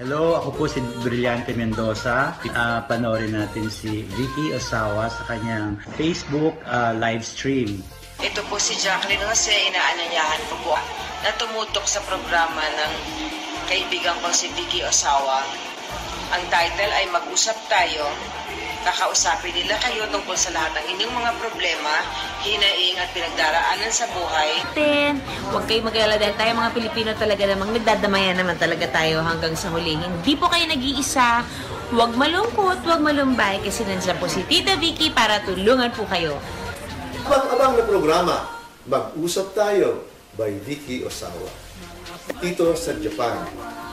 Hello, ako po si Brillante Mendoza. Panoorin natin si Vicky Osawa sa kanyang Facebook live stream. Ito po si Jacqueline Jose, inaanyayahan ko po na tumutok sa programa ng kaibigan ko si Vicky Osawa. Ang title ay Mag-usap Tayo. Kakausapin nila kayo tungkol sa lahat ng inyong mga problema, hinaing at pinagdaraanan sa buhay. Huwag kayo mag-alala dahil tayo mga Pilipino talaga namang nagdadamayan naman talaga tayo hanggang sa huli. Hindi po kayo nag-iisa. Huwag malungkot, huwag malumbay kasi nandiyan po si Tita Vicky para tulungan po kayo. Abang-abang na programa, Mag-usap Tayo by Vicky Osawa. Dito sa Japan.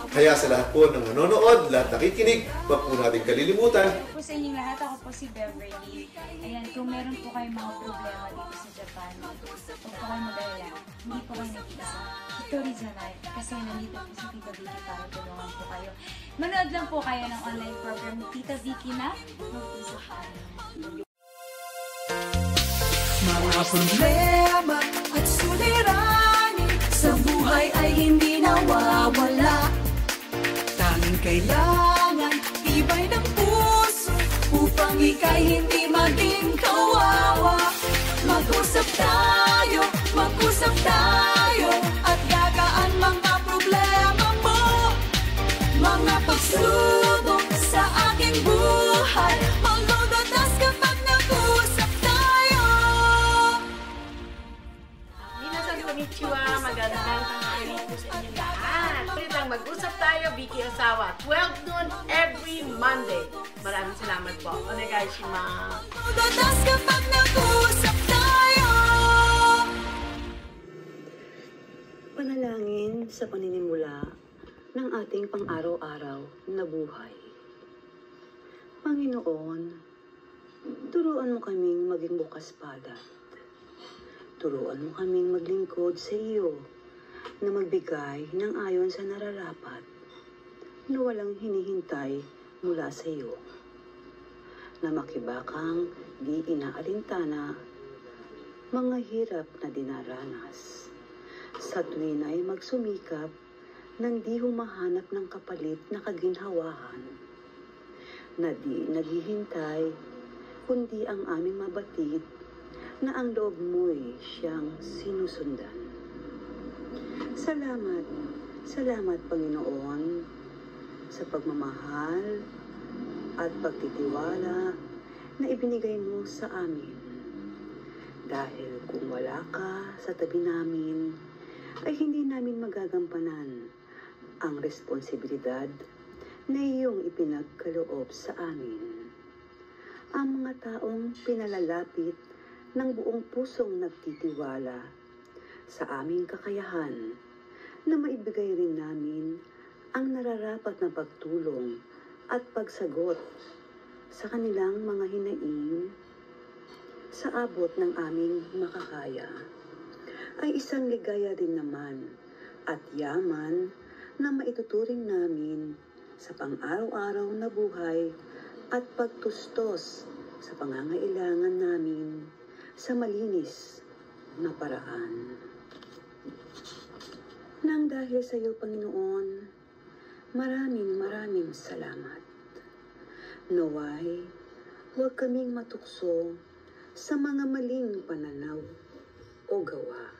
Kaya sa lahat po ng nanonood, lahat nakikinig, wag po natin kalilimutan. Po sa inyong lahat, ako po si Beverly. Ayan, kung meron po kayong mga problema dito sa Japan, huwag po kayo mag-alala. Hindi po kayo nag-iisa. Hitori Janai, kasi nandito po si Tita Vicky para tulungan po kayo. Manood lang po kayo ng online program ni Tita Vicky na Mag-usap Tayo. Mga problema at suliranin sa buhay ay hindi nawawala. Tanging kailangan tibay ng puso upang ika'y hindi maging kawawa. Mag-usap tayo at gagaan mga problema mo. Mga pagsubok sa aking buhay, maglulutas kapag nag-usap tayo. Minasan konnichiwa, magandang tanghali po sa inyo lahat. Ulit ang Mag-usap Tayo, Vicky Osawa, 12 noon every Monday. Maraming salamat po. Onegaishimasu. Maglulutas kapag nag-usap tayo. Panalangin sa paninimula ng ating pang-araw-araw na buhay. Panginoon, turuan mo kaming maging bukas palad. Turuan mo kaming maglingkod sa iyo na magbigay ng ayon sa nararapat na walang hinihintay mula sa iyo. Na makibakang di inaalintana mga hirap na dinaranas. Sa tuwin ay magsumikap nang di humahanap ng kapalit na kaginhawahan. Na di naghihintay kundi ang aming mabatid na ang loob mo'y siyang sinusundan. Salamat Panginoon sa pagmamahal at pagtitiwala na ibinigay mo sa amin. Dahil kung wala ka sa tabi namin, ay hindi namin magagampanan ang responsibilidad na iyong ipinagkaloob sa amin. Ang mga taong pinalalapit ng buong pusong nagtitiwala sa aming kakayahan na maibigay rin namin ang nararapat na pagtulong at pagsagot sa kanilang mga hinaing sa abot ng aming makakaya ay isang ligaya rin naman at yaman na maituturing namin sa pang-araw-araw na buhay at pagtustos sa pangangailangan namin sa malinis na paraan. Nang dahil sa iyo, Panginoon, maraming salamat. Naway, huwag kaming matukso sa mga maling pananaw o gawa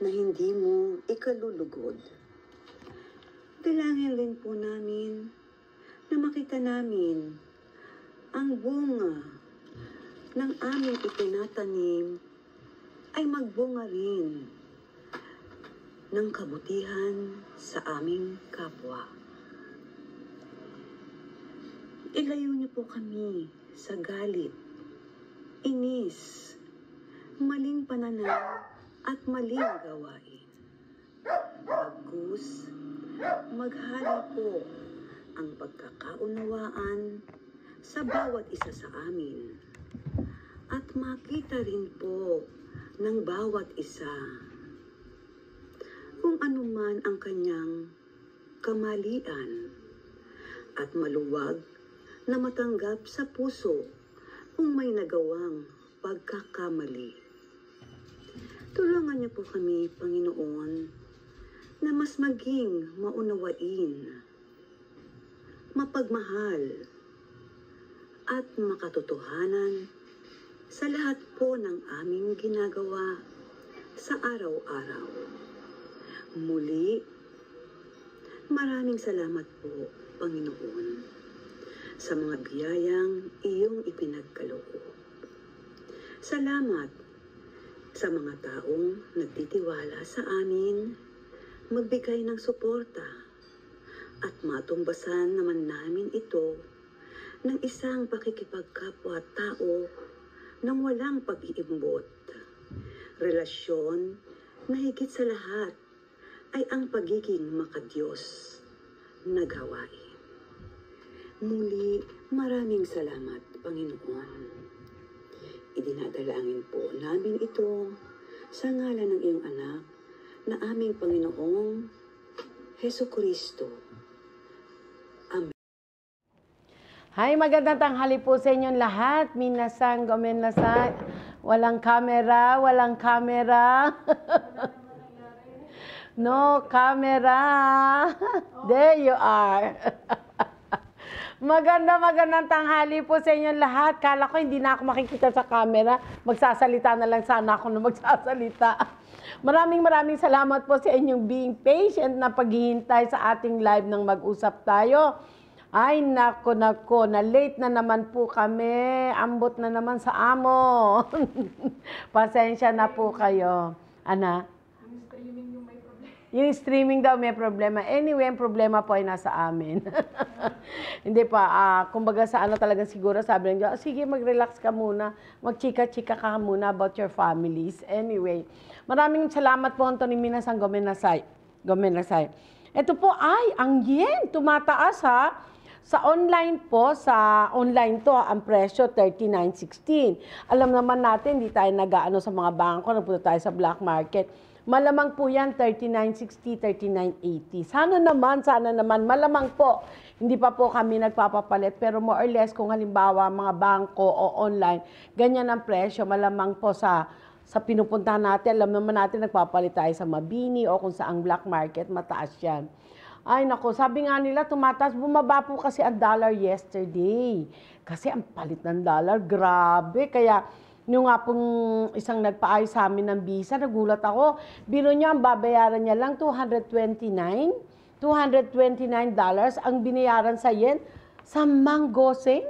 na hindi mo ikalulugod. Dalangin rin po namin na makita namin ang bunga ng aming itinatanim ay magbunga rin ng kabutihan sa aming kapwa. Ilayo niyo po kami sa galit, inis, maling pananaw at maling gawain. Bagkus, maghali po ang pagkakaunawaan sa bawat isa sa amin at makita rin po ng bawat isa kung anuman ang kanyang kamalian at maluwag na matanggap sa puso kung may nagawang pagkakamali. Tulungan niyo po kami, Panginoon, na mas maging maunawain mapagmahal, at makatotohanan sa lahat po ng aming ginagawa sa araw-araw. Muli, maraming salamat po, Panginoon, sa mga biyayang iyong ipinagkaloob. Salamat sa mga taong nagtitiwala sa amin, magbigay ng suporta, at matumbasan naman namin ito ng isang pakikipagkapwa-tao nang walang pag-iimbot. Relasyon na higit sa lahat ay ang pagiging makadiyos na gawain. Muli, maraming salamat, Panginoon. Idinadalangin po namin ito sa ngalan ng iyong anak na aming Panginoong Hesukristo. Amen. Hi, magandang tanghali po sa inyong lahat. Minasang, gomenasang. Walang camera, walang camera. No camera. There you are. Magandang tanghali po sa inyong lahat. Kala ko hindi na ako makikita sa camera. Magsasalita na lang sana ako na magsasalita. Maraming salamat po sa inyong being patient na paghihintay sa ating live ng Mag-usap Tayo. Ay, nako, na late na naman po kami. Ambot na naman sa amo. Pasensya na po kayo. Ana? Yung streaming daw may problema. Anyway, ang problema po ay nasa amin. Hindi pa, kumbaga sa ano talagang siguro sabi ng Diyos, sige, mag-relax ka muna. Mag-chika-chika ka muna about your families. Anyway, maraming salamat po, Anthony Minasang Gomenasay. Ito po ay, ang yen, tumataas ha. Sa online po, sa online to, ang presyo 39.16. Alam naman natin, hindi tayo nag-aano sa mga bangko, nagpunta tayo sa black market. Malamang po yan, 39.60, 39.80. Sana naman, malamang po. Hindi pa po kami nagpapapalit, pero more or less, kung halimbawa mga bangko o online, ganyan ang presyo, malamang po sa pinupuntahan natin, alam naman natin, nagpapalit tayo sa Mabini o kung saang black market, mataas yan. Ay nako, sabi nga nila, tumataas, bumaba po kasi ang dollar yesterday. Kasi ang palit ng dollar, grabe. Kaya, yung nga pong isang nagpaayos sa amin ng visa, nagulat ako. Biro niya, ang babayaran niya lang $229. Ang binayaran sa yen, sa Manggoseng,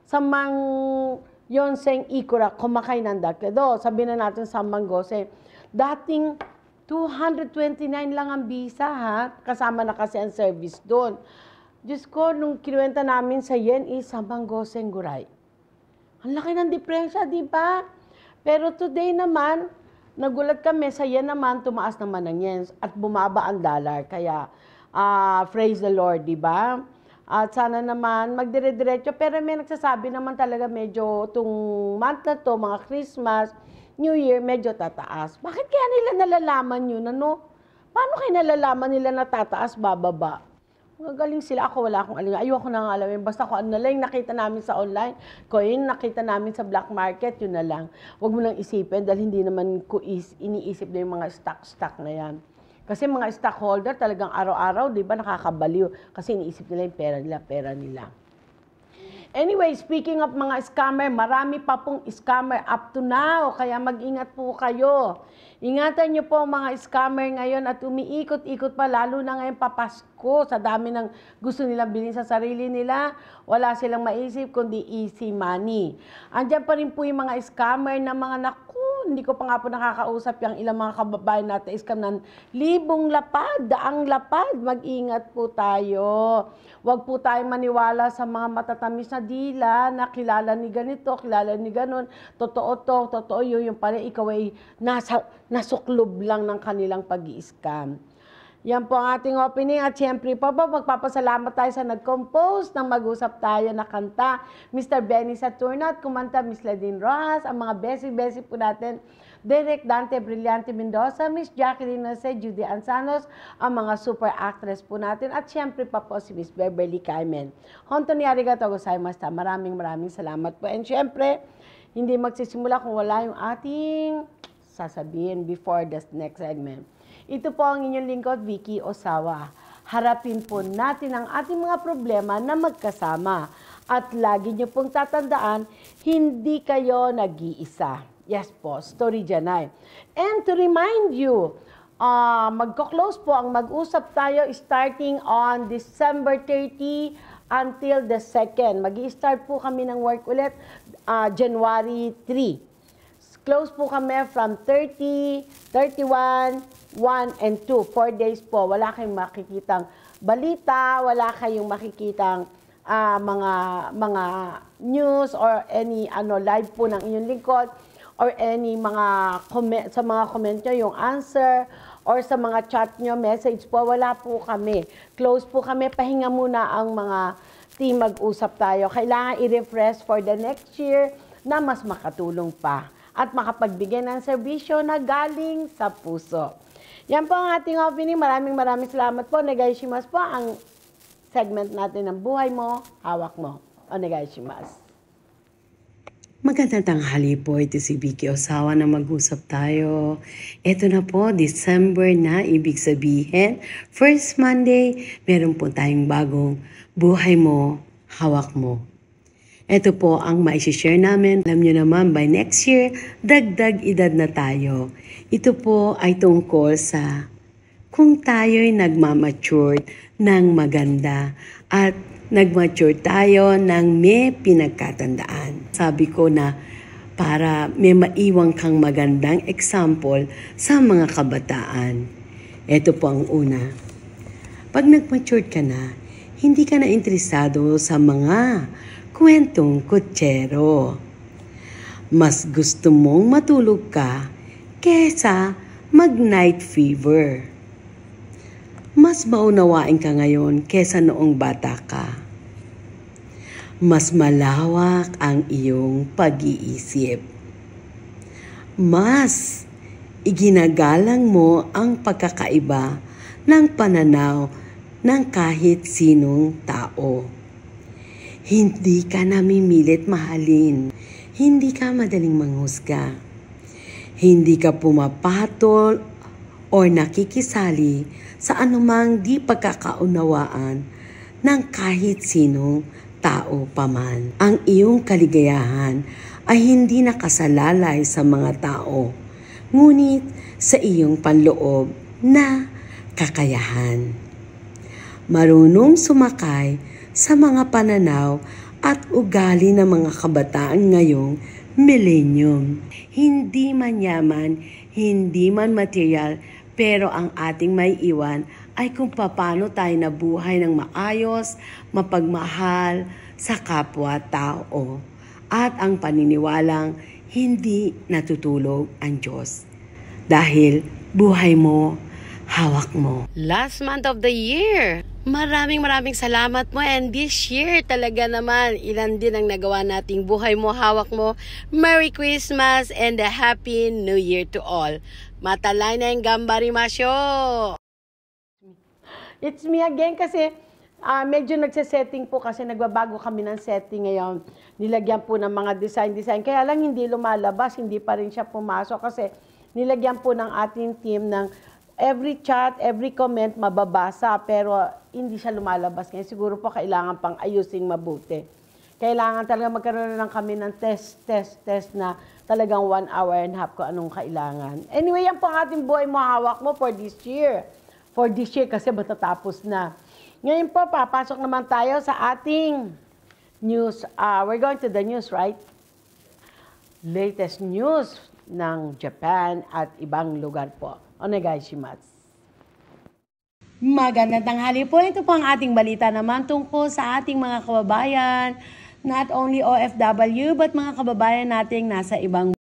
sa Yonseng Ikura, kumakay ng dakledo. Sabihin na natin sa Manggoseng. Dating $229 lang ang visa, ha? Kasama na kasi ang service doon. Diyos ko, nung kinuwenta namin sa yen, sa Manggoseng Guray. Ang laki ng diferensya, di ba? Pero today naman, nagulat kami, sa yen naman, tumaas naman ang yen at bumaba ang dollar. Kaya, praise the Lord, di ba? At sana naman, magdire-diretso. Pero may nagsasabi naman talaga medyo itong month na to, mga Christmas, New Year, medyo tataas. Bakit kaya nila nalalaman yun, ano? Paano kaya nalalaman nila na tataas, bababa? Magaling sila. Ako wala akong alam. Ayoko na nga alamin. Basta kung ano na lang nakita namin sa online, coin, nakita namin sa black market, yun na lang. Huwag mo lang isipin dahil hindi naman ko iniisip na yung mga stock na yan. Kasi mga stockholder talagang araw-araw, di ba, nakakabaliw. Kasi iniisip nila yung pera nila. Anyway, speaking of mga scammer, marami pa pong scammer up to now. Kaya mag-ingat po kayo. Ingatan niyo po mga scammer ngayon at umiikot-ikot pa, lalo na ngayon papasko. Sa dami ng gusto nilang bilhin sa sarili nila, wala silang maisip kundi easy money. Andiyan pa rin po yung mga scammer na mga hindi ko pa nga po nakakausap yung ilang mga kababayan natin scam ng libong lapad, daang lapad. Mag-ingat po tayo. Huwag po tayo maniwala sa mga matatamis na dila na kilala ni ganito, kilala ni ganon. Totoo yun. Yung pala ikaw ay nasuklob lang ng kanilang pag-i-scam. Yan po ang ating opening at siyempre po magpapasalamat tayo sa nag-compose ng Mag-usap Tayo na kanta. Mr. Benny Saturno at kumanta Miss Ladine Rojas, ang mga besi-besi po natin, Derek Dante Brillante Mendoza, Miss Jacqueline Nose, Judy Anzanos, ang mga super actress po natin at siyempre pa po si Miss Beverly Carmen. Honto ni arigatou gozaimashita. Maraming salamat po. And siyempre, hindi magsisimula kung wala yung ating sasabihin before the next segment. Ito po ang inyong lingkod, Vicky Osawa. harapin po natin ang ating mga problema na magkasama. At lagi niyo pong tatandaan, hindi kayo nag-iisa. Yes po, Story Janay. And to remind you, magko-close po ang Mag-usap Tayo starting on December 30 until the 2nd. Mag-i-start po kami ng work ulit January 3. Close po kami from 30, 31, 1, and 2. 4 days po. Wala kayong makikitang balita, wala kayong makikitang mga news or any live po ng inyong lingkod or any mga comment, sa mga comment nyo, yung answer or sa mga chat nyo, message po, wala po kami. Close po kami, pahinga muna ang mga team Mag-usap Tayo. Kailangan i-refresh for the next year na mas makatulong pa at makapagbigay ng serbisyo na galing sa puso. Yan po ang ating opening. Maraming salamat po. Onegaishimasu po ang segment natin ng Buhay Mo, Hawak Mo. Onegaishimasu. Magandang tanghali po, ito si Vicky Osawa na Mag-usap Tayo. Ito na po, December na, ibig sabihin, first Monday, meron po tayong bagong Buhay Mo, Hawak Mo. Ito po ang maishishare namin. Alam nyo naman, by next year, dagdag edad na tayo. Ito po ay tungkol sa kung tayo'y nagmamature ng maganda at nagmature tayo ng may pinagkatandaan. Sabi ko na para may maiwang kang magandang example sa mga kabataan. Ito po ang una. Pag nagmature ka na, hindi ka na interesado sa mga kwentong kutsero. Mas gusto mong matulog ka kesa mag-night fever. Mas maunawain ka ngayon kesa noong bata ka. Mas malawak ang iyong pag-iisip. Mas iginagalang mo ang pagkakaiba ng pananaw ng kahit sinong tao. Hindi ka namimilit mahalin. Hindi ka madaling manghusga. Hindi ka pumapatol o nakikisali sa anumang di pagkakaunawaan ng kahit sinong tao paman. Ang iyong kaligayahan ay hindi nakasalalay sa mga tao, ngunit sa iyong panloob na kakayahan. Marunong sumakay sa mga pananaw at ugali ng mga kabataan ngayong millennium. Hindi man yaman, hindi man material, pero ang ating may iwan ay kung paano tayo nabuhay ng maayos, mapagmahal sa kapwa-tao. At ang paniniwalang hindi natutulog ang Diyos. Dahil buhay mo, hawak mo. Last month of the year. Maraming salamat mo, and this year talaga naman ilan din ang nagawa nating Buhay Mo, Hawak Mo. Merry Christmas and a Happy New Year to all. Matalay na yung gambarimasyo. It's me again kasi medyo nagse-setting po kasi nagbabago kami ng setting ngayon. Nilagyan po ng mga design. Kaya lang hindi lumalabas, hindi pa rin siya pumasok kasi nilagyan po ng ating team ng every chat, every comment mababasa pero hindi siya lumalabas. Kaya siguro po kailangan pang ayusin mabuti. Kailangan talaga magkaroon lang kami ng test na talagang 1 hour and a half kung anong kailangan. Anyway, yan po ang ating Buhay Mo, Hawak Mo for this year. For this year kasi matatapos na. Ngayon po, papasok naman tayo sa ating news. We're going to the news, right? Latest news ng Japan at ibang lugar po. Onegaishimasu. Magandang tanghali po. Ito po ang ating balita naman tungkol sa ating mga kababayan, not only OFW, but mga kababayan nating nasa ibang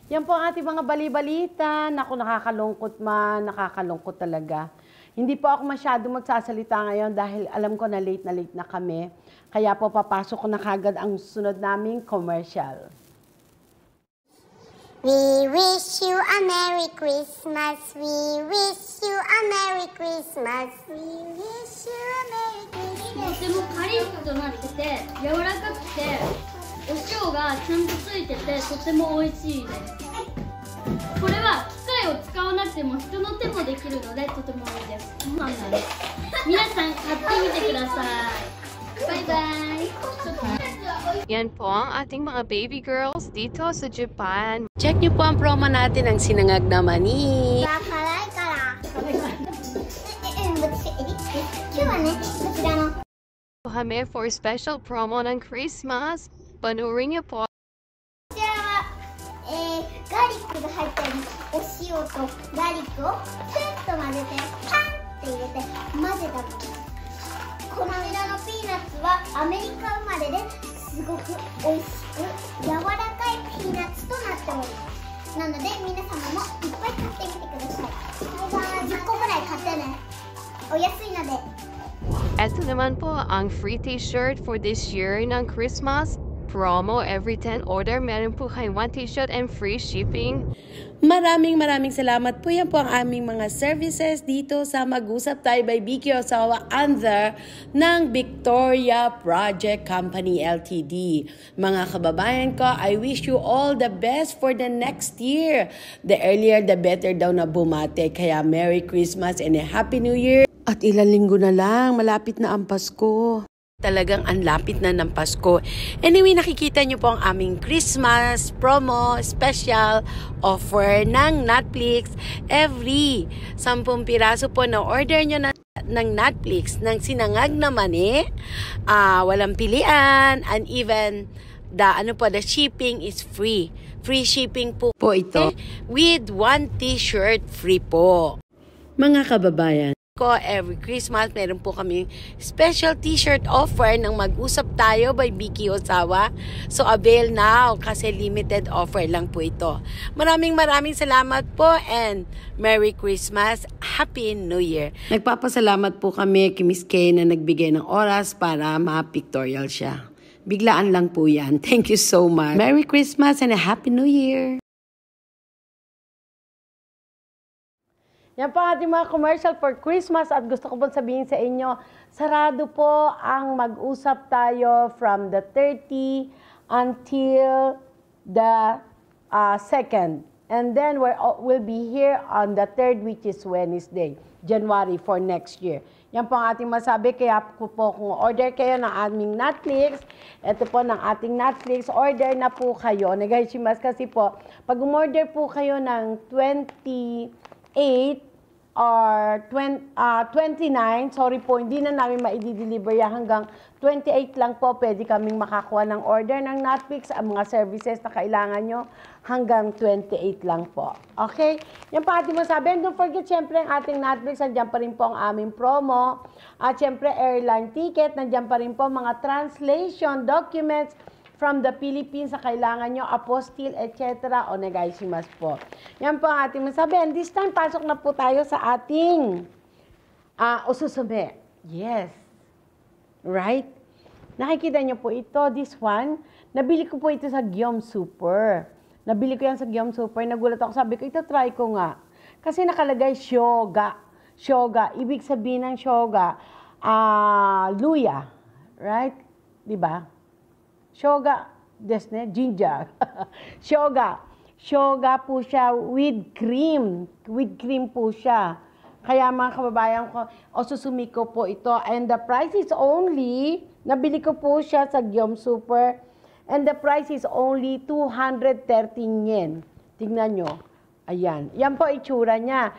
Yan po ang ating mga bali-balita. Naku, nakakalungkot man, nakakalungkot talaga. Hindi po ako masyado magsasalita ngayon dahil alam ko na late na kami. Kaya po papasok ko na kagad ang sunod naming commercial. We wish you a Merry Christmas. We wish you a Merry Christmas. We wish you a Merry Christmas. とてもカリッとなってて柔らかくてお塩がちゃんとついててとても美味しいです。これは機械を使わなくても人の手もできるのでとてもいいです。皆さん買ってみてください。バイバイ。Yan po ang ating mga baby girls dito sa Japan. Check niyo po ang promo natin ng sinangag na mani. Kami for special promo ng Christmas. Panurin niyo po. ガーリックが入ったりお塩とガーリックをスッと混ぜてパンって入れて混ぜたもの。この間のピーナッツはアメリカ生まれですごく美味しく柔らかいピーナッツとなっておりますなので皆様もいっぱい買ってみてください。10個ぐらい買ってね、お安いので。 Ito naman po ang free t-shirt for this year ng Christmas promo. Every 10 order, meron po kayo 1 t-shirt and free shipping. Maraming salamat po. Yan po ang aming mga services dito sa Mag-usap Tayo by Vicky Osawa under ng Victoria Project Company Ltd. Mga kababayan ko, I wish you all the best for the next year. The earlier, the better daw na bumate. Kaya Merry Christmas and a Happy New Year. At ilang linggo na lang, malapit na ang Pasko. Talagang ang lapit na ng Pasko. Anyway, nakikita nyo po ang aming Christmas promo special offer ng Netflix. Every 10 piraso po na order nyo ng Netflix ng sinangag na mani, walang pilian, and even the shipping is free. Free shipping po ito. With 1 t-shirt free po. Mga kababayan, every Christmas, meron po kami special t-shirt offer ng Mag-usap Tayo by Vicky Osawa. So, avail now kasi limited offer lang po ito. Maraming salamat po and Merry Christmas, Happy New Year. Nagpapasalamat po kami kay Miss Kay na nagbigay ng oras para ma-pictorial siya. Biglaan lang po yan. Thank you so much. Merry Christmas and a Happy New Year. Yan po ating mga commercial for Christmas at gusto ko po sabihin sa inyo, sarado po ang Mag-usap Tayo from the 30 until the 2nd. And then we'll be here on the 3rd, which is Wednesday, January for next year. Yan po ang ating masabi, kaya po kung order kayo ng aming Netflix, ito po ng ating Netflix, order na po kayo. Nagaishimasu kasi po, pag umorder po kayo ng 28 or 29, sorry po, hindi na namin maidi-deliver yan hanggang 28 lang po, pwede kaming makakuha ng order ng Netflix, ang mga services na kailangan nyo, hanggang 28 lang po. Okay? Yan pa ating masabi. And don't forget, syempre, ang ating Netflix, nandiyan pa rin po ang aming promo. At syempre, airline ticket, nandiyan pa rin po mga translation documents from the Philippines sa kailangan nyo, apostille, etc. Onegaishimasu po. Yan po ang ating masabi. And this time, pasok na po tayo sa ating osusume. Yes. Right? Nakikita nyo po ito, this one. Nabili ko po ito sa Giom Super. Nabili ko yan sa Giom Super. Nagulat ako, sabi ko, ito try ko nga. Kasi nakalagay shoga. Shoga. Ibig sabihin ng shoga, luya. Right? Diba? Shoga, desne, ginger. Shoga. Shoga po siya with cream. With cream po siya. Kaya mga kababayan ko, osusumi ko po ito. And the price is only, nabili ko po siya sa Giom Super. And the price is only 213 yen. Tingnan nyo. Ayan. Yan po itsura niya.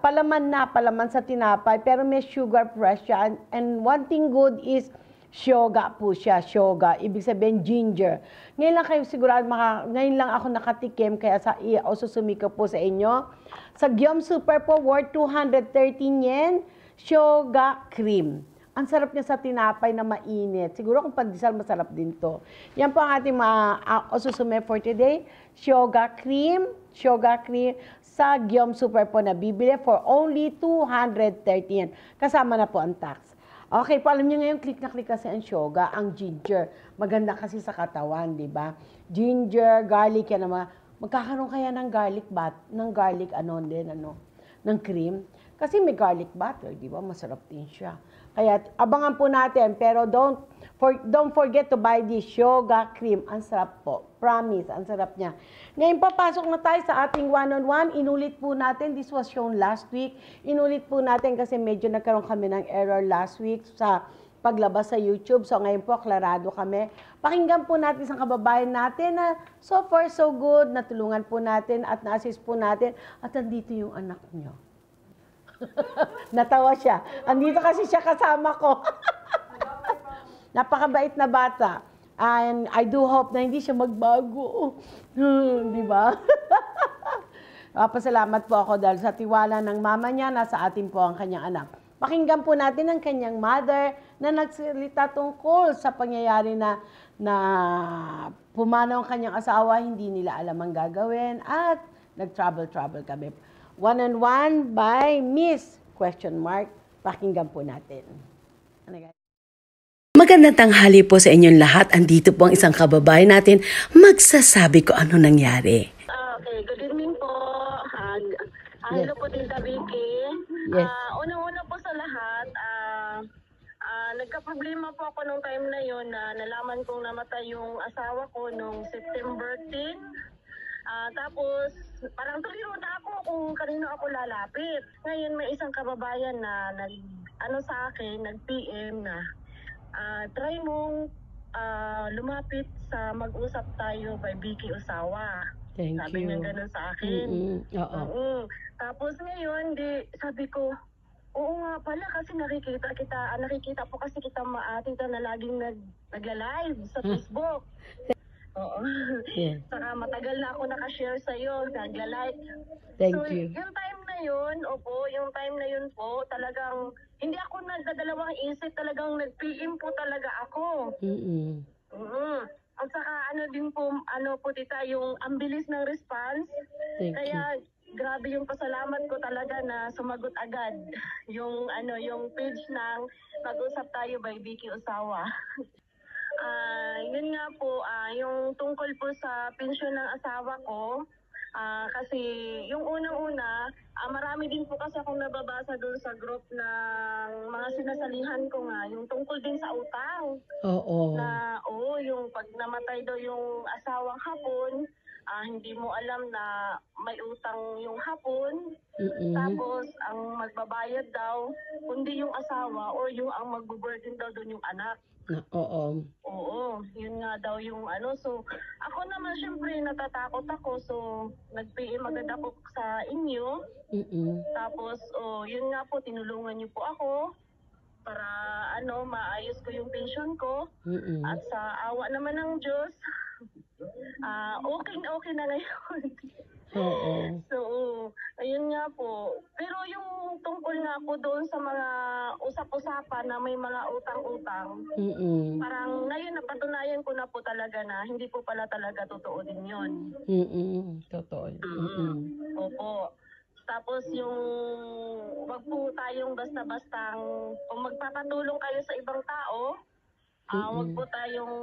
Palaman sa tinapay. Pero may sugar fresh siya. And one thing good is, shoga po siya, shoga. Ibig sabihin, ginger. Ngayon lang kayo sigurado, ngayon lang ako nakatikim, kaya osusumi ko po sa inyo. Sa Giom Super po, worth 213 yen, shoga cream. Ang sarap niya sa tinapay na mainit. Siguro kung pandesal, masarap din to. Yan po ang ating osusume for today. Shoga cream sa Giom Super po na bibili for only 230 yen. Kasama na po ang tax. Okay po, alam niyo ngayon, click na click kasi ang shoga, ang ginger. Maganda kasi sa katawan, di ba? Ginger, garlic, yan naman. Magkakaroon kaya ng garlic ng cream. Kasi may garlic butter, di ba? Masarap din siya. Kaya abangan po natin, pero don't forget to buy this shoga cream. Ang sarap po. Promise, ang sarap niya. Ngayon papasok na tayo sa ating one-on-one. Inulit po natin, this was shown last week. Inulit po natin kasi medyo nagkaroon kami ng error last week sa paglabas sa YouTube. So ngayon po, klarado kami. Pakinggan po natin sa kababayan natin na so far so good. Natulungan po natin at na-assist po natin. At nandito yung anak niyo. Natawa siya. Andito kasi siya kasama ko. Napakabait na bata. And I do hope na hindi siya magbago. Di ba? Pasalamat po ako dahil sa tiwala ng mama niya, nasa atin po ang kanyang anak. Pakinggan po natin ang kanyang mother na nagsalita tungkol sa pangyayari na pumanaw ang kanyang asawa, hindi nila alam ang gagawin at nag-travel kami. One-on-one by Miss ? Pakinggan po natin. Magandang tanghali po sa inyong lahat. Andito po ang isang kababayan natin magsasabi ko ano nangyari. Okay, good evening po. Hello po, Tita Vicky. Yes. Unang-una po sa lahat, nagka-problema po ako nung time na yon na nalaman kong namatay yung asawa ko nung September 10. Tapos, parang tuliro na ako kung kanino ako lalapit. Ngayon, may isang kababayan na sa akin, nag-PM na, try mong lumapit sa Mag-usap Tayo by Vicky Osawa. Sabi niya ganun sa akin. Tapos ngayon, sabi ko, oo nga pala kasi nakikita po kasi kita Tita na laging nagla-live sa Facebook. Oo. Yeah. Saka matagal na ako nakashare sa'yo, nagla-like. Thank you. Yung time na yun po, talagang hindi ako nagdadalawang isip, talagang nag-PM po talaga ako. At saka din po, Tita, yung ang bilis ng response. Kaya grabe yung pasalamat ko talaga na sumagot agad yung page ng Mag-usap Tayo by Vicky Osawa. Yun nga po, yung tungkol po sa pensyon ng asawa ko, kasi yung unang-una, marami din po kasi akong nababasa doon sa group ng mga sinasalihan ko nga, yung tungkol din sa utang. Oo. Yung pag namatay daw yung asawang hapon, hindi mo alam na may utang yung hapon. Tapos, ang magbabayad daw, kundi yung asawa or yung ang magbuburden daw doon yung anak. Oo, yun nga daw yung So, ako naman syempre natatakot ako. So, nag-PM agad ako sa inyo. Tapos, yun nga po, tinulungan niyo po ako para maayos ko yung pension ko. At sa awa naman ng Diyos, okay na ngayon. So, ayun nga po. Pero yung tungkol nga po doon sa mga usap-usapan na may mga utang-utang, parang ngayon napatunayan ko na po talaga na hindi po pala talaga totoo din yun. Totoo. Opo. Tapos yung wag po tayong basta-bastang, kung magpapatulong kayo sa ibang tao, wag po tayong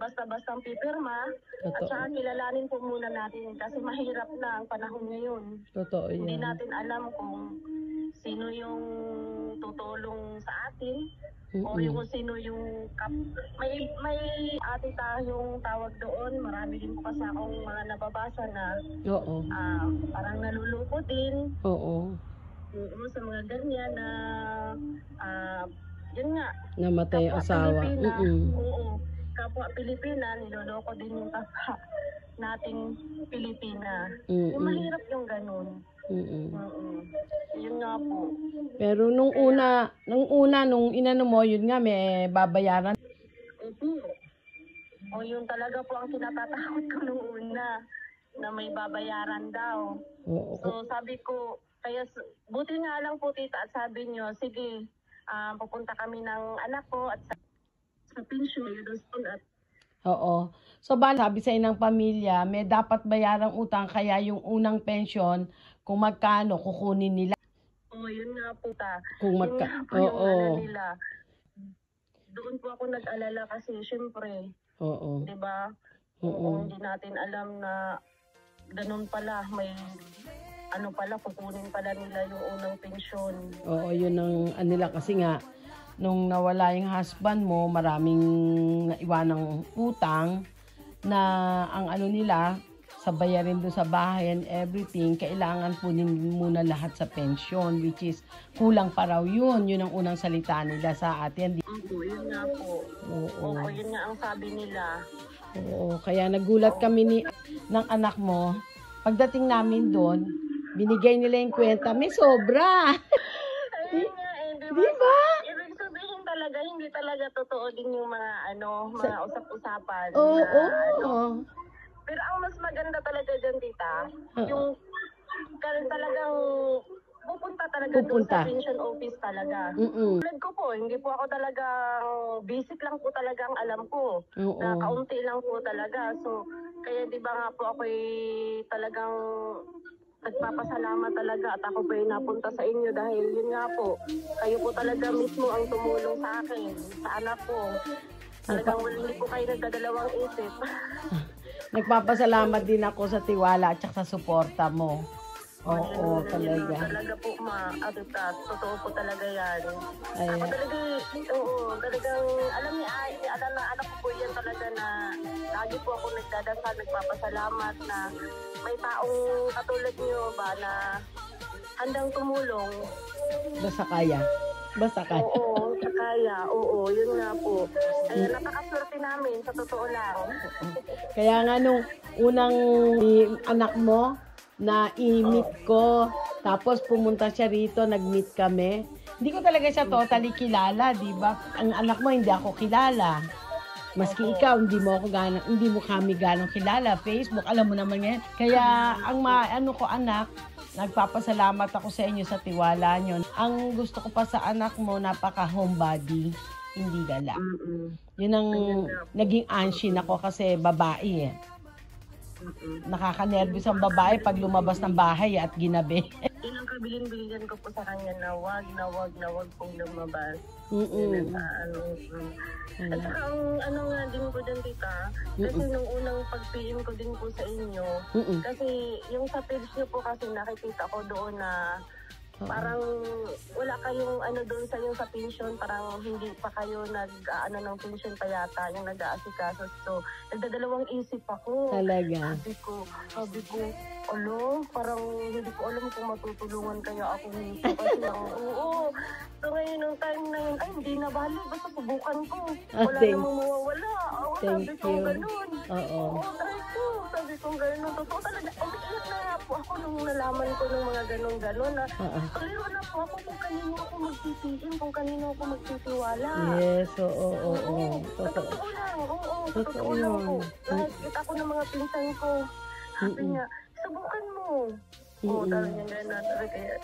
basta-bastang pipirma. At saka kilalanin po muna natin kasi mahirap na ang panahon ngayon. Totoo yan. Hindi natin alam kung sino yung tutulong sa atin o yung sino yung may ate tayong tawag doon. Marami din po kasi akong mga nababasa na parang nalulungkot din. Sa mga ganyan na yun nga, namatay ang asawa. Kapwa Pilipina, niloloko din yung kapwa nating Pilipina. Yung mahirap yung ganun. Yun nga po. Pero nung inano mo, yun nga, may babayaran. Yun talaga po ang kinatatakot ko nung una, na may babayaran daw. So sabi ko, kaya buti nga lang po, Tita, at sabi nyo, sige, pupunta kami ng anak ko at sa pension at Oo. So, sabi sa inang pamilya, may dapat bayarang utang kaya yung unang pensyon, kung magkano, kukunin nila. Oo, yun nga po Kung yun nga po yung ano nila. Doon po ako nag-alala kasi syempre, di ba? Hindi natin alam na ganun pala, may ano pala, kukunin pala nila yung unang pensyon. Oo, yun ang nila kasi nga, nung nawala yung husband mo, maraming naiwanang utang na ang ano nila, sa bayarin doon sa bahay and everything, kailangan punin muna lahat sa pension, which is kulang pa raw yun. Yun ang unang salita nila sa atin. Opo, yun nga po. Opo, yun nga ang sabi nila. Oo, kaya nagulat kami ng anak mo. Pagdating namin doon, binigay nila yung kwenta, may sobra. Ayun nga di ba? Ibig sabihin talaga, hindi talaga totoo din yung mga mga usap-usapan. Oo. Pero ang mas maganda talaga dyan, tita, yung talagang pupunta talaga doon sa pension office talaga. Tulad ko po, hindi po ako talagang basic lang po talaga ang alam ko. Na kaunti lang po talaga. So, kaya di ba nga po ako'y talagang nagpapasalamat talaga at ako po ay napunta sa inyo dahil yun nga po, kayo po talaga mismo ang tumulong sa akin, sa anak ko. Talagang hindi po kayo nagdadalawang isip. Nagpapasalamat din ako sa tiwala at sa suporta mo. Oo, talaga. Talaga po, totoo po talaga yan. Ako talaga, talagang, alam na anak ko po yan talaga na lagi po ako nagdadasal, nagpapasalamat na may taong katulad niyo ba na handang tumulong. Basta kaya. Oo, kaya. Oo, yun nga po. Napakaswerte namin, sa totoo lang. Kaya nga nung unang anak mo, na i-meet ko, tapos pumunta siya rito, nag-meet kami. Hindi ko talaga siya totally kilala, di ba? Ang anak mo, hindi ako kilala. Maski ikaw, hindi mo kami ganong kilala. Facebook, alam mo naman yan. Kaya, ang anak, nagpapasalamat ako sa inyo sa tiwala nyo. Ang gusto ko pa sa anak mo, napaka-homebody, hindi gala. Yun ang naging anshin ako kasi babae eh. Nakaka-nervous ang babae pag lumabas ng bahay at ginabi. Yun ang kabilin-biligan ko po sa kanya na wag pong lumabas. At saka ang nga din po dyan, tita, kasi nung unang pag-PM ko din po sa inyo, kasi yung sa page nyo po kasi nakikita ko doon na parang wala kayong doon sa yung sa pension, parang hindi pa kayo ng pension pa yata, yung nag-aasikaso. So, nagdadalawang isip ako. Talaga? Sabi ko, parang hindi ko alam kung matutulungan kaya ako nito. Kasi oo. So, ngayon, nung time na yun, ay, hindi na bali. Basta subukan ko. Wala namang mawawala. Sabi ko, ganun. Oo, try ko. Sabi ko, ganun. Totoo talaga. Umiiyak na nga po ako nung nalaman ko ng mga ganun-ganun na kaliro na po ako kung kanino ako magtitiim, kung kanino ako magtitiwala. Yes, oo. Totoo lang, totoo lang po. Nakikita ko ng mga pinsan ko. Sabi niya, subukan mo. Oo, talaga niya gano'n. Kaya,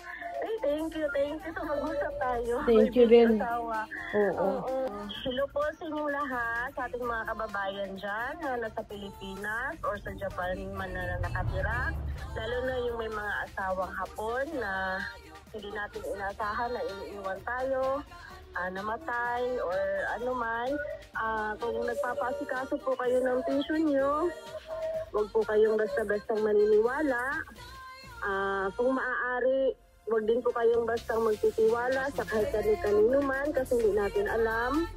thank you sa mag-usap tayo. Thank you rin. Oo. Hello po sa inyong lahat, sa ating mga kababayan dyan na nasa Pilipinas or sa Japan man na nakatira. Lalo na yung may mga asawang Hapon na hindi natin inasahan na iniiwan tayo, namatay, or anuman. Kung nagpapasikaso po kayo ng pension nyo, huwag po kayong basta-bastang maniniwala. Kung maaari, huwag din po kayong bastang magtitiwala sa kahit kanino man kasi hindi natin alam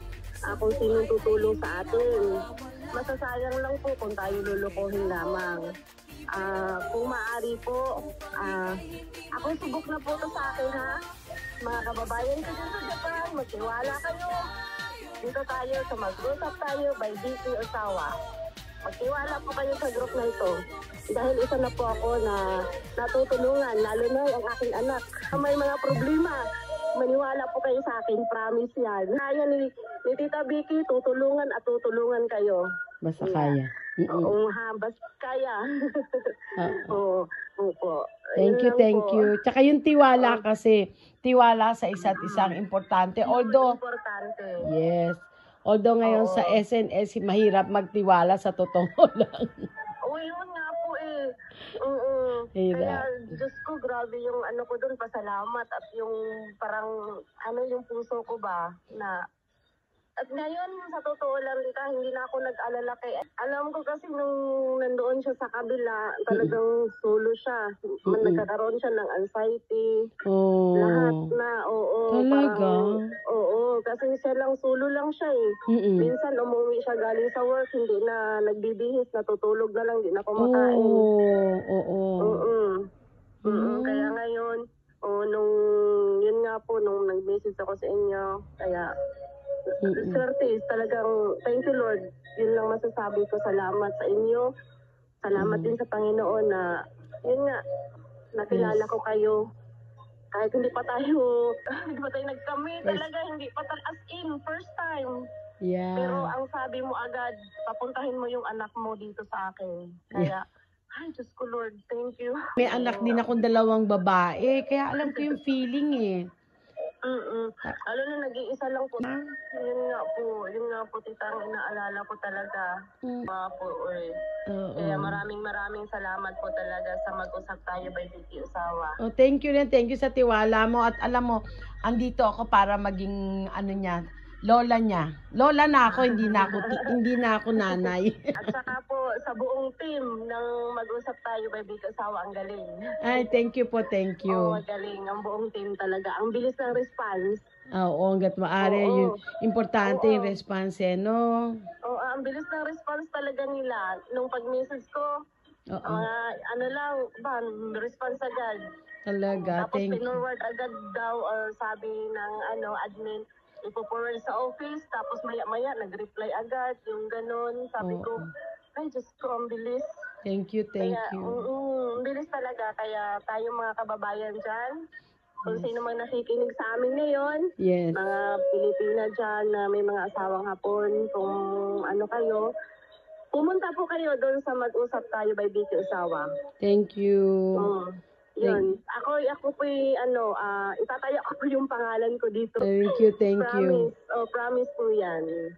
kung sino tutulong sa atin. Masasayang lang po kung tayo lulukuhin lamang. Kung maaari po, ako subok na po ito sa akin ha. Mga kababayan ko dyan sa Japan, magtiwala kayo. Dito tayo sa Mag-usap Tayo by Vicky Osawa. Magtiwala po kayo sa group na ito. Dahil isa na po ako na natutulungan, lalo na ang aking anak. May mga problema, maniwala po kayo sa akin, promise yan. Kaya ni Tita Vicky, tutulungan at tutulungan kayo. Basta kaya. Oo, basta kaya. Oo, opo. Thank you, thank you. Tsaka yung tiwala kasi, tiwala sa isa't isang importante. Although, Importante. yes. Although ngayon sa SNS, mahirap magtiwala sa totoo lang. Yun nga po eh. Oo. Kaya, Diyos ko, grabe yung ano ko doon, pasalamat at yung parang, yung puso ko ba, na at ngayon, sa totoo lang, Rita, hindi na ako nag-alala kay... Alam ko kasi nung nandoon siya sa kabila, talagang solo siya. Nagkakaroon siya ng anxiety. Lahat na, Talaga? Kasi siya lang, solo lang siya eh. Minsan umuwi siya galing sa work, hindi na nagbibihis, natutulog na lang, hindi na kumakain. Kaya ngayon, yun nga po, nung nag-message ako sa inyo, kaya... Swerte is talagang, thank you Lord. Yun lang masasabi ko, salamat sa inyo. Salamat din sa Panginoon na, yun nga, nakilala ko kayo. Kahit hindi pa tayo nagkami talaga, hindi pa as in, first time. Yeah. Pero ang sabi mo agad, papuntahin mo yung anak mo dito sa akin. Kaya, ay Diyos ko Lord, thank you. May anak din akong 2 babae, kaya alam ko yung feeling eh. Lalo na nag-iisa lang po. Yun nga po, tita, ang inaalala ko talaga. Kaya maraming salamat po talaga sa Mag-usap Tayo by Vicky Osawa. Thank you rin, thank you sa tiwala mo. At alam mo, andito ako para maging lola niya. Lola na ako, hindi na ako nanay. At saka po, sa buong team ng Mag-usap Tayo by Vicky Osawa, ang galing. Ay, thank you po, thank you. Galing. Ang buong team talaga. Ang bilis ng response. Hanggat maaari. Yung importante yung response no? Ang bilis ng response talaga nila. Nung pag-message ko, response agad. Talaga, tapos thank you. Tapos agad daw, sabi ng admin, ipo-forward sa office, tapos maya-maya, nag-reply agad, yung ganun. Sabi ko, ay, Diyos ko, ang bilis. Thank you, thank you. Ang bilis talaga, kaya tayo mga kababayan dyan, kung sino man nakikinig sa amin ngayon, mga Pilipina dyan na may mga asawang Hapon, kung ano kayo, pumunta po kayo doon sa Mag-usap Tayo by Vicky Osawa. Thank you. Yun. Ako po itatayo ko po yung pangalan ko dito. Thank you. Promise po yan.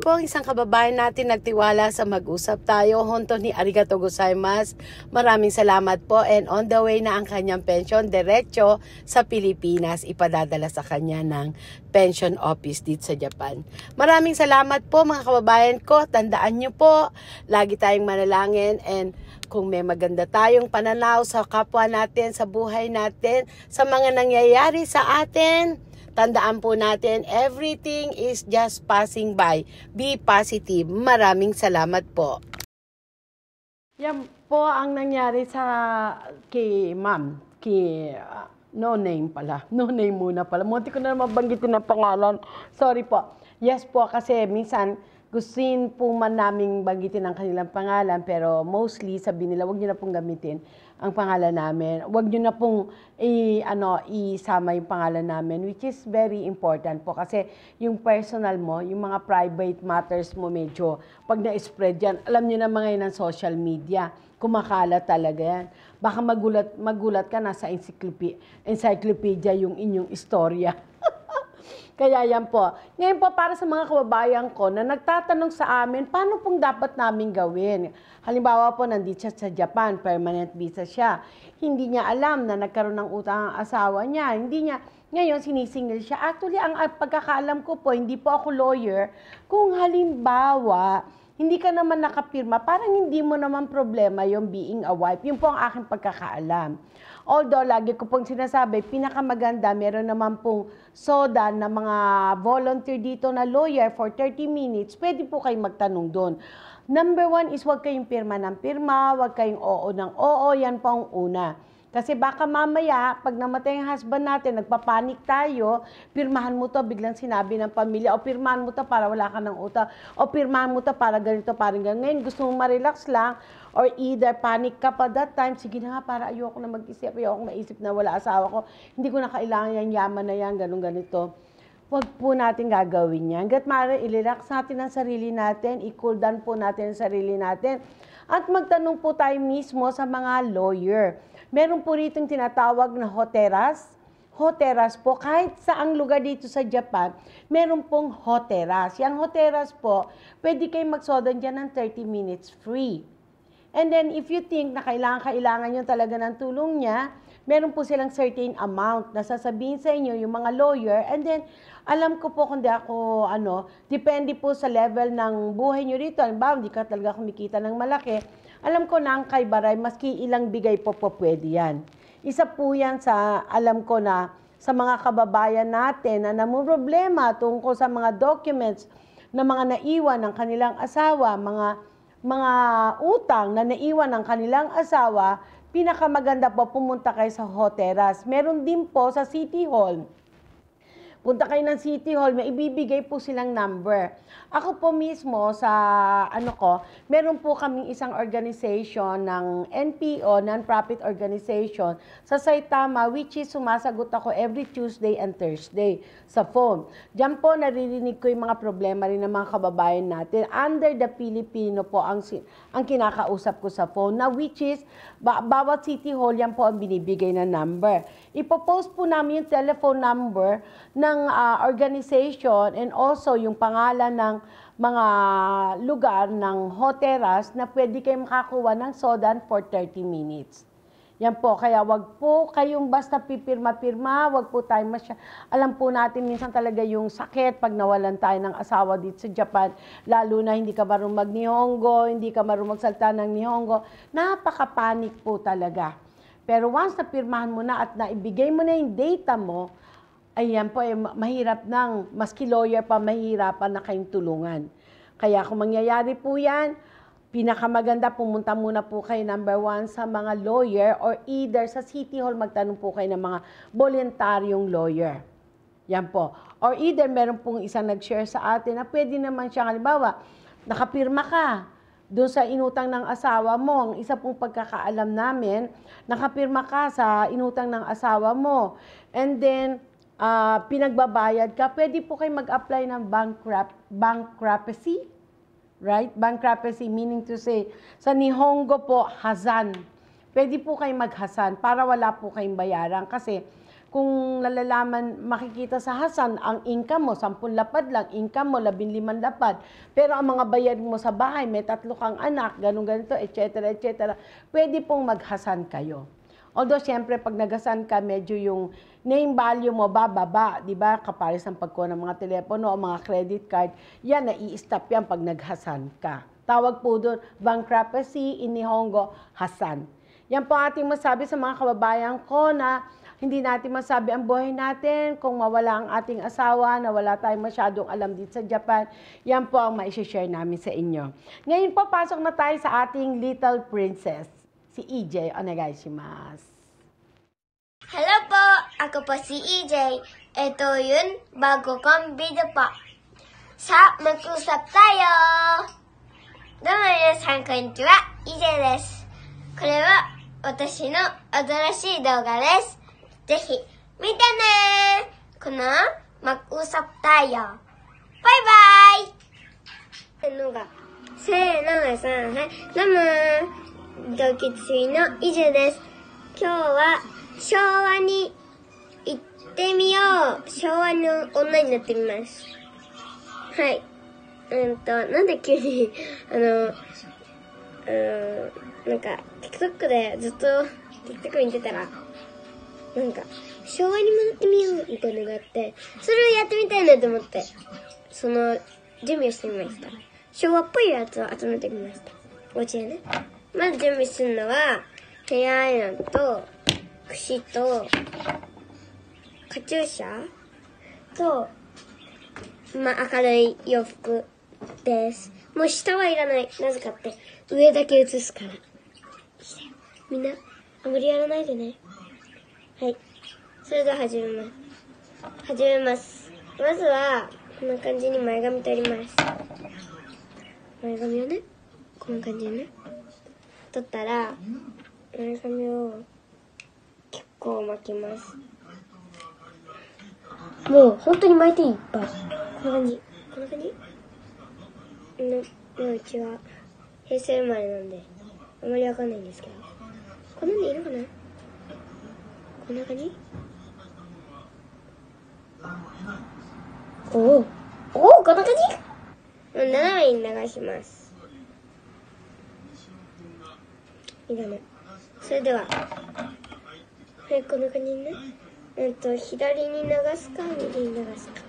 Po ang isang kababayan natin nagtiwala sa Mag-usap Tayo. Honto ni arigato gozaimasu. Maraming salamat po, and on the way na ang kanyang pension diretso sa Pilipinas, ipadadala sa kanya ng pension office dito sa Japan. Maraming salamat po mga kababayan ko. Tandaan nyo po, lagi tayong manalangin, and kung may maganda tayong pananaw sa kapwa natin, sa buhay natin, sa mga nangyayari sa atin, tandaan po natin, everything is just passing by. Be positive. Maraming salamat po. Yan po ang nangyari kay ma'am. No name pala. No name muna pala. Munti ko na mabanggitin ang pangalan. Sorry po. Yes po, kasi minsan gustuin po man naming banggitin ang kanilang pangalan, pero mostly sabi nila, wag nyo na pong gamitin ang pangalan namin. Wag nyo na pong isama yung pangalan namin, which is very important po, kasi yung personal mo, yung mga private matters mo, medyo pag na-spread yan, alam nyo na mga yun ng social media, kumakalat talaga yan. Baka magulat ka, nasa encyclopedia yung inyong istorya. Kaya yan po. Ngayon po, para sa mga kababayan ko na nagtatanong sa amin, paano pong dapat namin gawin? Halimbawa po, nandito siya sa Japan, permanent visa siya. Hindi niya alam na nagkaroon ng utang ang asawa niya. Hindi niya, ngayon sinisingil siya. Actually, ang pagkakaalam ko po, hindi po ako lawyer. Kung halimbawa, hindi ka naman nakapirma, parang hindi mo naman problema yung being a wife. Yun po ang aking pagkakaalam. Although, lagi ko pong sinasabi, pinakamaganda, meron naman pong SODA na mga volunteer dito na lawyer for 30 minutes, pwede po kayong magtanong doon. Number 1 is huwag kayong pirma ng pirma, huwag kayong oo ng oo, yan po ang una. Kasi baka mamaya, pag namatay ang husband natin, nagpapanik tayo, pirmahan mo to, biglang sinabi ng pamilya, o pirmahan mo to para wala ka ng utang, o pirmahan mo to para ganito, parang ganito. Ngayon, gusto mong ma-relax lang, or either panic ka pa that time, sige na nga, para ayoko na mag-isip, ayoko maisip na wala asawa ko, hindi ko na kailangan yung yaman na yan, ganun ganito. wag po natin gagawin yan. Hanggat maaari, i-relax natin ang sarili natin, i-cool down po natin ang sarili natin, at magtanong po tayo mismo sa mga lawyer. Meron po rito yung tinatawag na hoteras. Hoteras po, kahit saang lugar dito sa Japan, meron pong hoteras. Yang hoteras po, pwede kayong magsodan dyan ng 30 minutes free. And then, if you think na kailangan nyo talaga ng tulong niya, meron po silang certain amount na sasabihin sa inyo yung mga lawyer. And then, alam ko po kung di ako, depende po sa level ng buhay nyo rito. Halimbawa, hindi ka talaga kumikita ng malaki. Alam ko na ang kay Baray, maski ilang bigay po pwede yan. Isa po yan sa, alam ko na, sa mga kababayan natin na namumroblema tungkol sa mga documents na mga naiwan ng kanilang asawa, mga utang na naiwan ng kanilang asawa, pinakamaganda po pumunta kayo sa hoteras. Meron din po sa City Hall. Punta kayo ng City Hall, may ibibigay po silang number. Ako po mismo sa meron po kaming isang organization ng NPO, non-profit organization, sa Saitama, which is sumasagot ako every Tuesday and Thursday sa phone. Diyan po naririnig ko yung mga problema rin ng mga kababayan natin. Under the Filipino po ang kinakausap ko sa phone, na which is, bawat City Hall, yan po ang binibigay na number. Ipopost po namin yung telephone number ng organization and also yung pangalan ng mga lugar ng hoteras na pwede kayong makakuha ng sodan for 30 minutes. Yan po, kaya wag po kayong basta pipirma-pirma, wag po tayo alam po natin minsan talaga yung sakit pag nawalan tayo ng asawa dito sa Japan, lalo na hindi ka marunong mag-Nihongo, hindi ka marunong magsalita ng Nihongo, napaka-panic po talaga. Pero once na pirmahan mo na at naibigay mo na yung data mo, ayan po, mahirap nang, maski lawyer pa, mahirapan na kayong tulungan. Kaya kung mangyayari po yan, pinakamaganda, pumunta muna po kayo, number 1, sa mga lawyer or either sa City Hall, magtanong po kayo ng mga voluntaryong lawyer. Yan po. Or either meron pong isang nag-share sa atin na pwede naman siya, halimbawa, nakapirma ka doon sa inutang ng asawa mo. Ang isa pong pagkakaalam namin, nakapirma ka sa inutang ng asawa mo. And then, pinagbabayad ka, pwede po kayo mag-apply ng bankruptcy. Right? Bankruptcy, meaning to say, sa Nihongo po, hazan. Pwede po kayo mag-hazan para wala po kayong bayaran. Kasi kung nalalaman, makikita sa hazan, ang income mo, 10 lapad lang, income mo, 15 lapad. Pero ang mga bayad mo sa bahay, may 3 kang anak, ganun-ganito, etc., etc. Pwede pong mag-hazan kayo. Although, siyempre, pag nagasan ka, medyo yung name value mo bababa, di ba? Kapares ang pagkuha ng mga telepono o mga credit card, yan, nai-stop yan pag naghasan ka. Tawag po doon, bankruptcy, in Nihongo, hasan. Yan po ating masabi sa mga kababayan ko na hindi natin masabi ang buhay natin kung mawala ang ating asawa, na wala tayong masyadong alam dito sa Japan. Yan po ang ma-share namin sa inyo. Ngayon po, pasok na tayo sa ating little princess. Si EJ, onegaishimasu. Hello po! Ako po si EJ. Ito yun, bago kong video po. Sa mag-usap tayo! Domo minasan konnichiwa, EJ です。これは私の新しい動画です。ぜひ見てね！このmag-usap tayo. Bye bye! のがせーのさんはいどうも同期追のイジュです。今日は昭和に行ってみよう。昭和の女になってみます。はい。なんで急に、なんか、TikTok でずっと TikTok 見てたら、なんか、昭和に戻ってみようみたいなのがあって、それをやってみたいなと思って、その、準備をしてみました。昭和っぽいやつを集めてみました。お家でね。まず準備するのは、ヘアアイロンと、櫛と、カチューシャと、明るい洋服です。もう下はいらない。なぜかって、上だけ映すから。みんな、あまりやらないでね。はい。それでは始めます。まずは、こんな感じに前髪取ります。前髪をね、こんな感じでね。取ったら、前髪を結構巻きます。もう本当に巻いていいいっぱい。こんな感じ。こんな感じのうちは平成生まれなんで、あまりわかんないんですけど。こんなんでいいのかな。こんな感じ。おお、こんな感じ。斜めに流します。いらない。それでは、はい、こんな感じにね。左に流すか、右に流すか。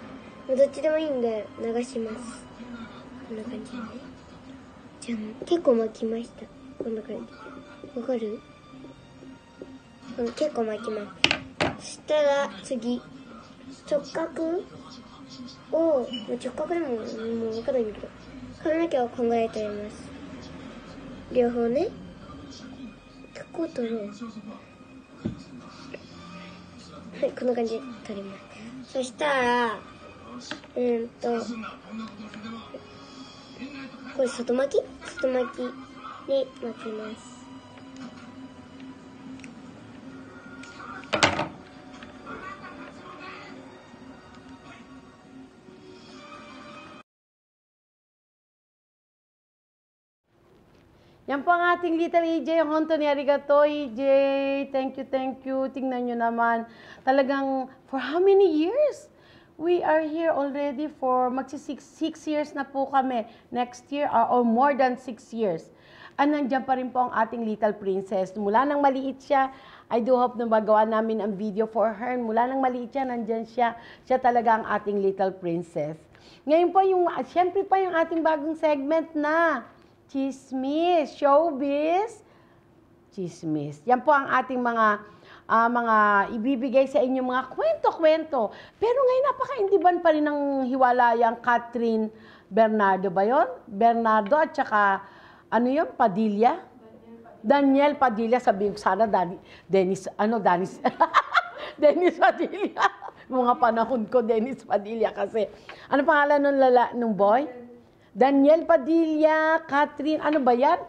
どっちでもいいんで、流します。こんな感じでね。じゃあ、結構巻きました。こんな感じ。わかる？結構巻きます。そしたら、次。直角を、直角でもわかんないんだけど、髪の毛をこんぐらい取ります。両方ね。こう取ろう。はい、こんな感じで取ります。そしたら、これ外巻きに巻きます。Yan po ang ating little EJ. Honto ni arigato, EJ. Thank you. Tingnan nyo naman. Talagang, for how many years? We are here already for six years na po kami. Next year, or more than 6 years. At nandiyan pa rin po ang ating little princess. Mula nang maliit siya, I do hope na magawa namin ang video for her. Mula nang maliit siya, nandyan siya. Siya talaga ang ating little princess. Ngayon po, syempre pa yung ating bagong segment na Chismis, Showbiz, Chismis. Yan po ang ating mga ibibigay sa inyo mga kwento-kwento. Pero ngayon napaka-indiban pa rin ng hiwalayang Catherine Bernardo ba yun? Bernardo at saka, Padilla? Daniel Padilla, sabihin ko sana, Dennis Padilla. Mga panahon ko, Dennis Padilla kasi. Ano pangalan nung boy? Daniel Padilla, Catherine, ano ba yan?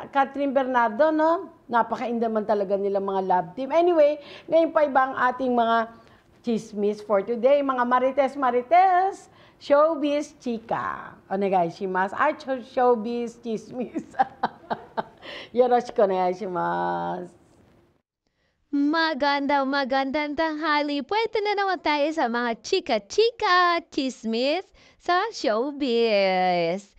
Catherine Bernardo, no? Napaka-indaman talaga nila mga love team. Anyway, ngayon pa iba ang ating mga chismis for today. Mga marites, showbiz, chika. Onegaishimasu. Showbiz, chismis. Yoroshiku onegaishimasu. Magandang tanghali. Pwede na naman tayo sa mga chika-chika chismis sa showbiz.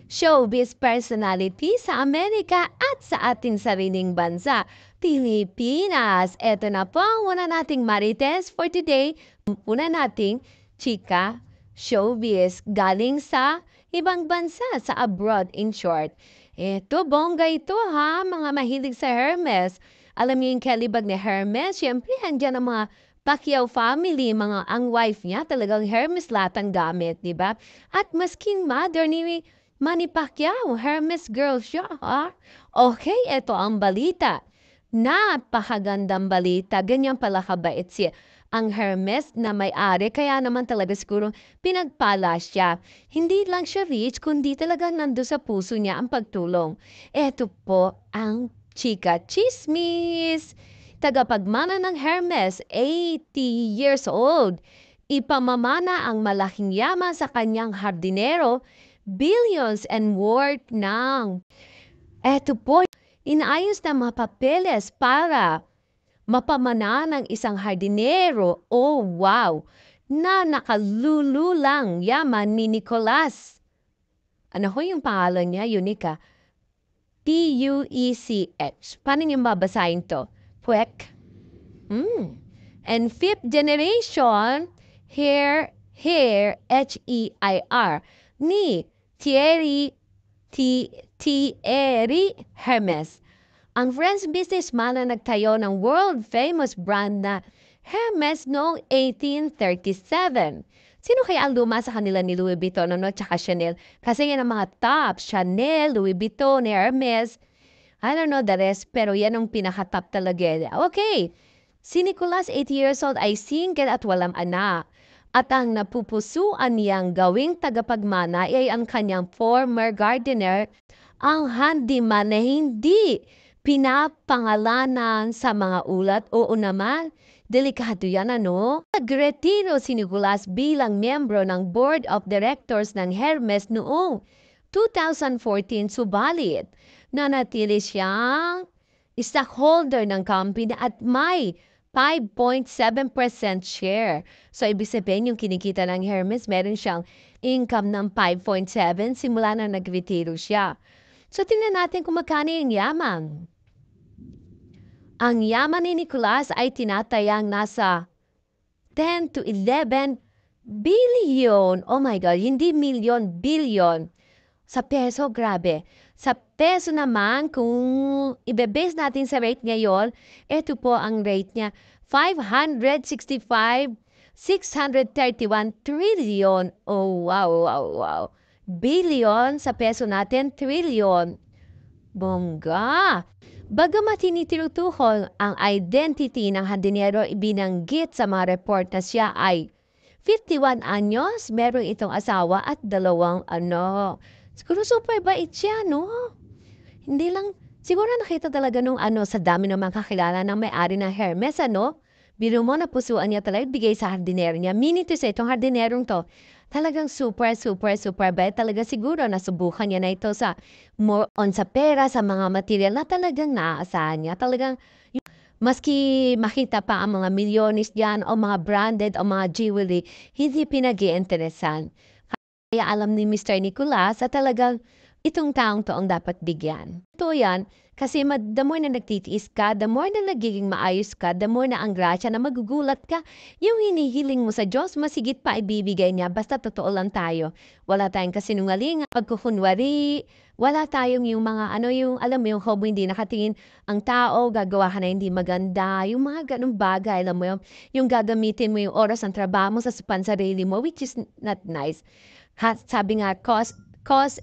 Showbiz personality sa Amerika at sa ating sariling bansa, Pilipinas. Ito na po ang una nating marites for today. Una nating chika showbiz galing sa ibang bansa, sa abroad in short. Ito, bongga ito ha, mga mahilig sa Hermes. Alam niyo yung kalibag ni Hermes, siyempre andyan ang mga Pacquiao family, ang wife niya talagang Hermes lahat ang gamit, di ba? At masking mother ni Manny Pacquiao, Hermes girl siya, ha? Okay, ito ang balita. Napakagandang balita, ganyan pala kabait siya. Ang Hermes na may-ari, kaya naman talaga siguro pinagpala siya. Hindi lang siya rich, kundi talaga nando sa puso niya ang pagtulong. Ito po ang Chika Chismis. Tagapagmana ng Hermes, 80 years old. Ipamamana ang malaking yaman sa kanyang hardinero, billions and worth ng. Eto po, inaayos na mga papeles para mapamana ng isang hardinero. Oh wow! Na nakalululang yaman ni Nicolas. Ano ho yung pangalan niya, Unica? Puech. Paano niyo babasahin to? Puech. And fifth generation, Heir, H-E-I-R, ni Thierry Hermes. Ang French businessman na nagtayo ng world-famous brand na Hermes noong 1837. Sino kaya ang luma sa kanila ni Louis Vuitton at saka Chanel? Kasi yan ang mga top, Chanel, Louis Vuitton, Hermes. I don't know the rest, pero yan ang pinaka-top talaga. Okay, si Nicolas, 80 years old, ay single at walang anak. At ang napupusuan niyang gawing tagapagmana ay ang kanyang former gardener, ang handyman na hindi pinapangalanan sa mga ulat. Oo naman, Delikado yan, ano? Nagretiro si Nicolas bilang miyembro ng Board of Directors ng Hermes noong 2014, subalit nanatili siyang stockholder ng company at may 5.7% share. So, ibig sabihin, yung kinikita ng Hermes, meron siyang income ng 5.7 simula na nagretiro siya. So, tingnan natin kung magkano yung yaman. Ang yaman ni Nicolas ay tinatayang nasa 10 to 11 billion. Oh my God, hindi milyon, billion. Sa peso, grabe. Sa peso naman, kung ibe-base natin sa rate ngayon, ito po ang rate niya, 565, 631 trillion. Oh, wow, wow, wow. Billion sa peso natin, trillion. Bongga! Bagamat tinitinutuhol ang identity ng hardinero, ibinanggit sa mga report na siya ay 51 anyos, meron itong asawa at 2 anak. Siguro super bait siya, no? Hindi lang, siguro nakita talaga nung sa dami ng mga kakilala ng may-ari ng Hermes, ano? Biro mo na pusuan niya talaga, bigay sa hardinero niya. Meaning to say, itong hardinerong to, talagang super bait. Talaga siguro nasubukan niya na ito sa more on sa pera, sa mga material na talagang naaasahan niya. Talagang, maski makita pa ang mga milyones diyan o mga branded o mga jewelry, hindi pinag-iinteresan. Kaya alam ni Mr. Nicolas at talagang itong taong to ang dapat bigyan. Ito yan, kasi the more na nagtitiis ka, the more na nagiging maayos ka, the more na ang grasya na magugulat ka, yung hinihiling mo sa Diyos, masigit pa ibibigay niya, basta totoo lang tayo. Wala tayong kasinungalingan, pagkukunwari, wala tayong yung mga, yung, alam mo yung hobo hindi nakatingin, ang tao, gagawa ka na hindi maganda, yung mga ganong bagay, alam mo yung gagamitin mo yung oras ng trabaho mo sa pansarili mo, which is not nice. Sabi nga, cause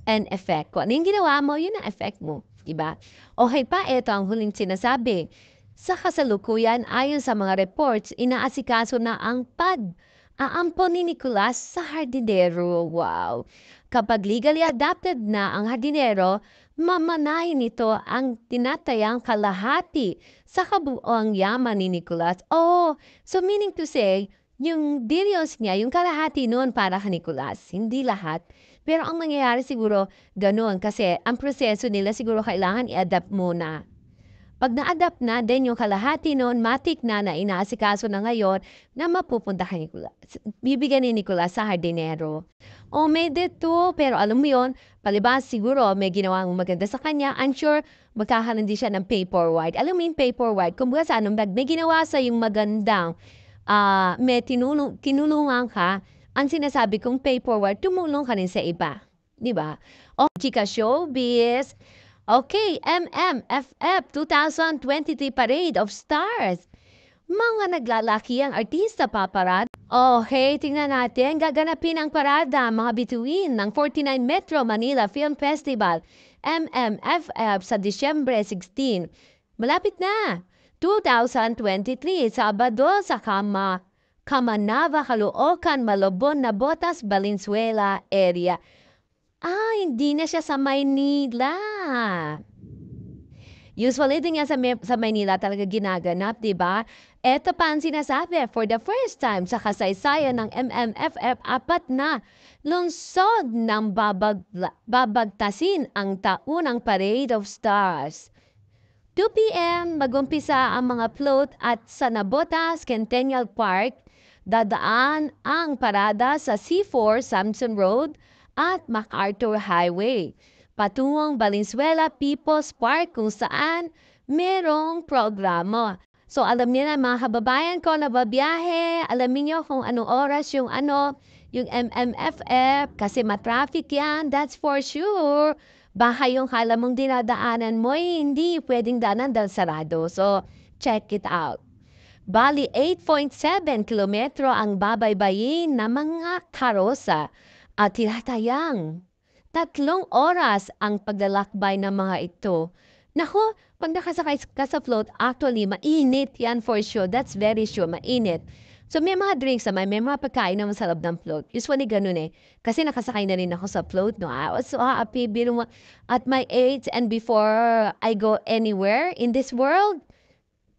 and effect. Kung ano yung ginawa mo, yun ang effect mo. Diba? Okay pa, ito ang huling sinasabi. Sa kasalukuyan, ayon sa mga reports, inaasikaso na ang pag-aampon ni Nicolas sa hardinero. Wow! Kapag legally adopted na ang hardinero, mamanahin nito ang tinatayang kalahati sa kabuoang yaman ni Nicolas. Oh, so meaning to say, yung billions niya, yung kalahati noon para kay Nicolas, hindi lahat. Pero ang mangyayari siguro, ganoon. Kasi ang proseso nila siguro kailangan i-adapt muna. Pag na-adapt na, then yung kalahati noon, matik na inaasikaso na ngayon na mapupunta kay Nicolas. Bibigyan ni Nicolas sa hardinero. O may dito, pero alam mo yun, palibas siguro may ginawang maganda sa kanya. I'm sure magkakaroon din siya ng pay forward. Alam mo yung pay forward, kung baga sa anong bag, may ginawa sa yung magandang may tinulungan ka, ang sinasabi kong pay forward, tumulong ka rin sa iba. Diba? O, chika showbiz. Okay, MMFF 2023 Parade of Stars. Mga naglalaki ang artista paparad. Okay, tingnan natin. Gaganapin ang parada, mga bituin ng 49 Metro Manila Film Festival, MMFF sa Disyembre 16. Malapit na. 2023, Sabado sa Kamanava, Caloocan, Malabon, Nabotas, Valenzuela area. Hindi na siya sa Maynila. Usually din nga sa Maynila talaga ginaganap, di ba? Ito pa ang sinasabi, for the first time sa kasaysayan ng MMFF, 4 na lungsod ng babagtasin ang taunang Parade of Stars. 2 p.m. mag-umpisa ang mga float at sa Nabotas Centennial Park, dadaan ang parada sa C4 Samson Road at MacArthur Highway, patungong Valenzuela People's Park kung saan merong programa. So alam niyo na mga kababayan ko na babiyahe, alamin niyo kung anong oras yung MMFF kasi matraffic yan, that's for sure. Baka yung kala mong dinadaanan mo, hindi pwedeng daanan dahil sarado. So, check it out. Bali, 8.7 kilometro ang babaybayin na mga karosa at tinatayang 3 oras ang paglalakbay ng mga ito. Naku, pag nakasakay ka sa float, actually, mainit yan for sure. That's very sure, mainit. So, may mga drinks naman, may mga pagkain naman sa loob ng float. Usually, ganun eh. Kasi nakasakay na rin ako sa float, no? I was so happy. At my age and before I go anywhere in this world,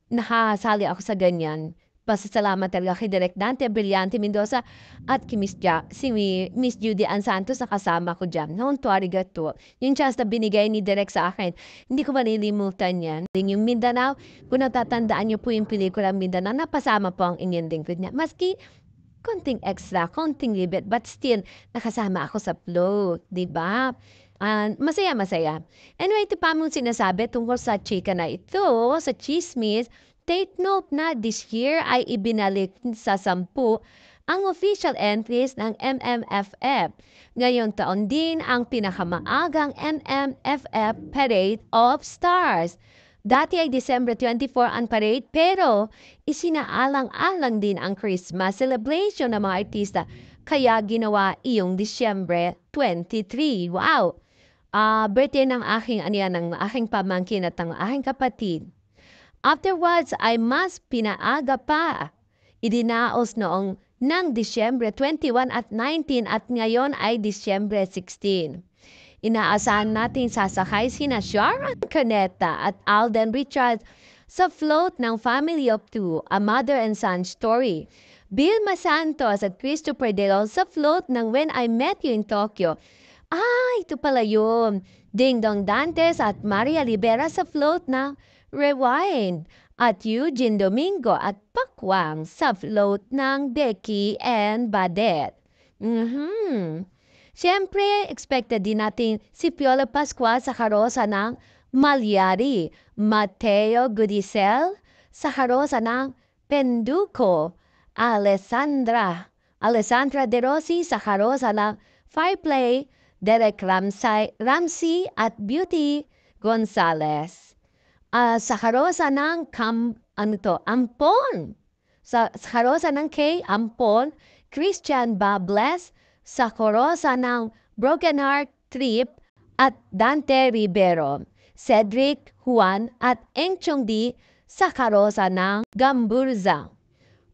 nakasali ako sa ganyan. pasasalamat talaga kay Direk Dante Brillante Mendoza at kay si Miss Judy Ann Santos na kasama ko dyan. Noon to arigato. Yung chance na binigay ni Direk sa akin, hindi ko malilimutan yan. Yung Mindanao, kung natatandaan niyo po yung pelikula Mindanao, napasama po ang inyong lingkod niya. Maski konting extra, konting libet, but still, nakasama ako sa float, di ba? Masaya-masaya. Anyway, ito pa mong sinasabi tungkol sa chika na ito, sa chismis. Take note na this year ay ibinalik sa 10 ang official entries ng MMFF. Ngayong taon din ang pinakamaagang MMFF Parade of Stars. Dati ay December 24 ang parade, pero isinaalang-alang din ang Christmas celebration ng mga artista, kaya ginawa iyong Disyembre 23. Wow! Birthday ng ng aking pamangkin at ng aking kapatid. Afterwards ay mas pinaaga pa. Idinaos noong ng Disyembre 21 at 19 at ngayon ay Disyembre 16. Inaasahan natin sasakay sina Sharon Cuneta at Alden Richards sa float ng Family of Two, A Mother and Son Story. Vilma Santos at Christopher Delon sa float ng When I Met You in Tokyo. Ito pala yun. Ding Dong Dantes at Maria Rivera sa float ng Rewind. At Eugene Domingo at Pakwang sa float ng Becky and Badet. Siyempre, expected din natin si Piolo Pascual sa karosa ng Malyari. Mateo Gudicel sa karosa ng Penduko. Alessandra De Rossi sa karosa ng Fireplay. Derek Ramsey at Beauty Gonzalez. Sa karosa ng Ampon. Sa karosa ng K. Ampon, Christian Bables sa karosa ng Broken Heart Trip at Dante Rivero. Cedric Juan at Engchong D sa karosa ng Gamburza.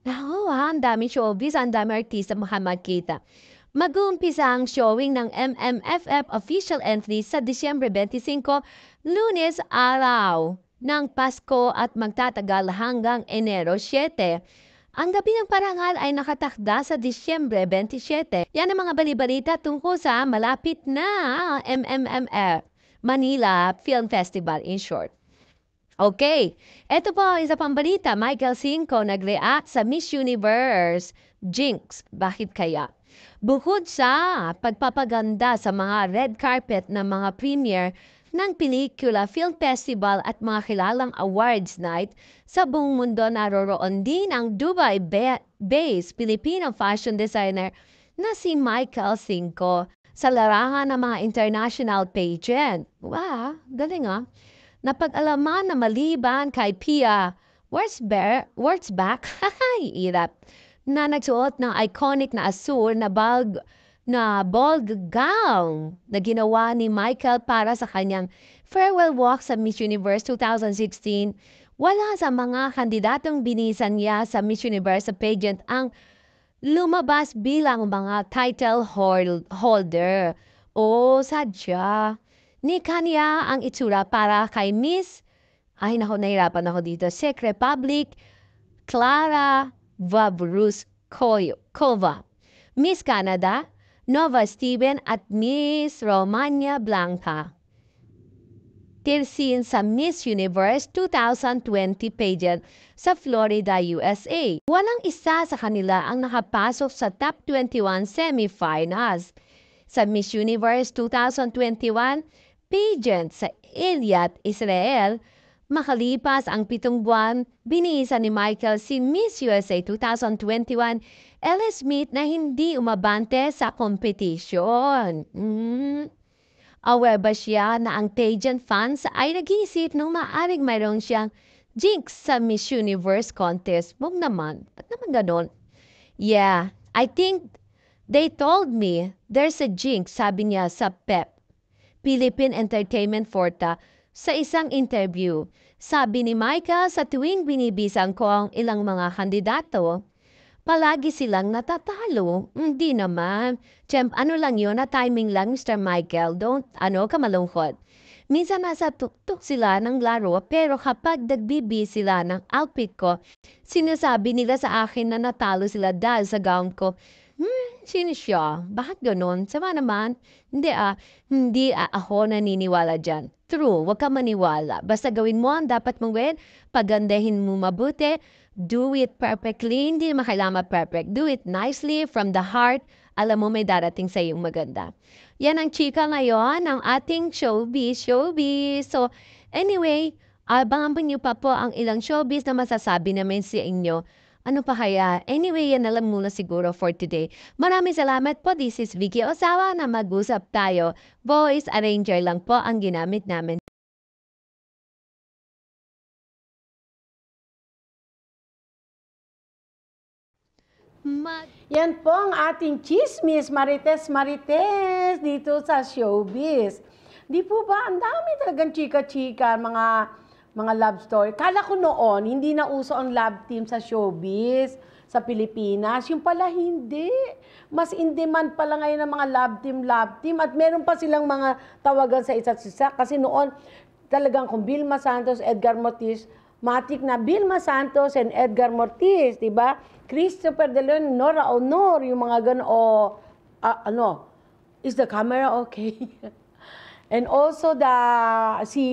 Ang dami showbiz, ang dami artista makakita. Mag-uumpisa ang showing ng MMFF official entry sa Disyembre 25, Lunes, araw ng Pasko at magtatagal hanggang Enero 7. Ang gabi ng parangal ay nakatakda sa Disyembre 27. Yan ang mga balibalita tungkol sa malapit na MMFF, Manila Film Festival in short. Okay, eto po isa pang balita. Michael Cinco nag-react sa Miss Universe Jinx. Bakit kaya? Bukod sa pagpapaganda sa mga red carpet ng mga premiere ng pelikula, film festival at mga kilalang awards night, sa buong mundo naroroon din ang Dubai-based Filipino fashion designer na si Michael Cinco sa larangan ng mga international pageant. Wow, galing Napag-alaman na maliban kay Pia Wurtzbach, hirap, na nagsuot ng iconic na asul na ball gown na ginawa ni Michael para sa kanyang farewell walk sa Miss Universe 2016. Wala sa mga kandidatong binisan niya sa Miss Universe sa pageant ang lumabas bilang mga title holder. Sadya. Ni kanya ang itsura para kay Miss, nahirapan ako dito, Czech Republic, Klara Vavruskova, Miss Canada, Nova Steven at Miss Romania Blanca. Tirsin sa Miss Universe 2020 pageant sa Florida, USA. Walang isa sa kanila ang nakapasok sa top 21 semifinals. Sa Miss Universe 2021 pageant sa Eilat, Israel, makalipas ang 7 buwan, binisa ni Michael si Miss USA 2021 Ella Smith na hindi umabante sa competition. Aware ba siya na ang pageant fans ay nag-iisip nung maaring mayroon siyang jinx sa Miss Universe contest? Huwag naman. Ba't naman ganon? Yeah, I think they told me there's a jinx, sabi niya sa PEP, Philippine Entertainment Forta, sa isang interview. Sabi ni Michael, sa tuwing binibisan ko ang ilang mga kandidato, palagi silang natatalo. Hindi naman. Ano lang yun, na timing lang, Mr. Michael. Don't, ka malungkot. Minsan nasa tuktok sila ng laro pero kapag nagbibi sila ng outfit ko, sinasabi nila sa akin na natalo sila dahil sa gown ko. Sino siya? Bakit ganon? Sama naman. Hindi ako naniniwala dyan. True, wag ka maniwala. Basta gawin mo ang dapat mong gawin, pagandahin mo mabuti, do it perfectly, hindi naman kailangan perfect. Do it nicely, from the heart, alam mo may darating sa iyong maganda. Yan ang chika ngayon ng ating showbiz. So, anyway, abangan niyo pa po ang ilang showbiz na masasabi namin sa inyo. Ano pa kaya? Anyway, yan alam muna siguro for today. Maraming salamat po. This is Vicky Osawa na mag-usap tayo. Voice arranger lang po ang ginamit namin. Yan po ang ating chismis, Marites dito sa showbiz. Di po ba? Ang dami talagang chika-chika, mga love story. Kala ko noon, hindi na uso ang love team sa showbiz, sa Pilipinas. Yung pala hindi. Mas in demand pala ngayon ng mga love team. At meron pa silang mga tawagan sa isa't isa. Kasi noon, talagang kung Vilma Santos, Edgar Mortiz, matik na Vilma Santos and Edgar Mortiz, diba? Christopher De Leon, Nora Honor, yung mga gano'n, is the camera okay? And also sino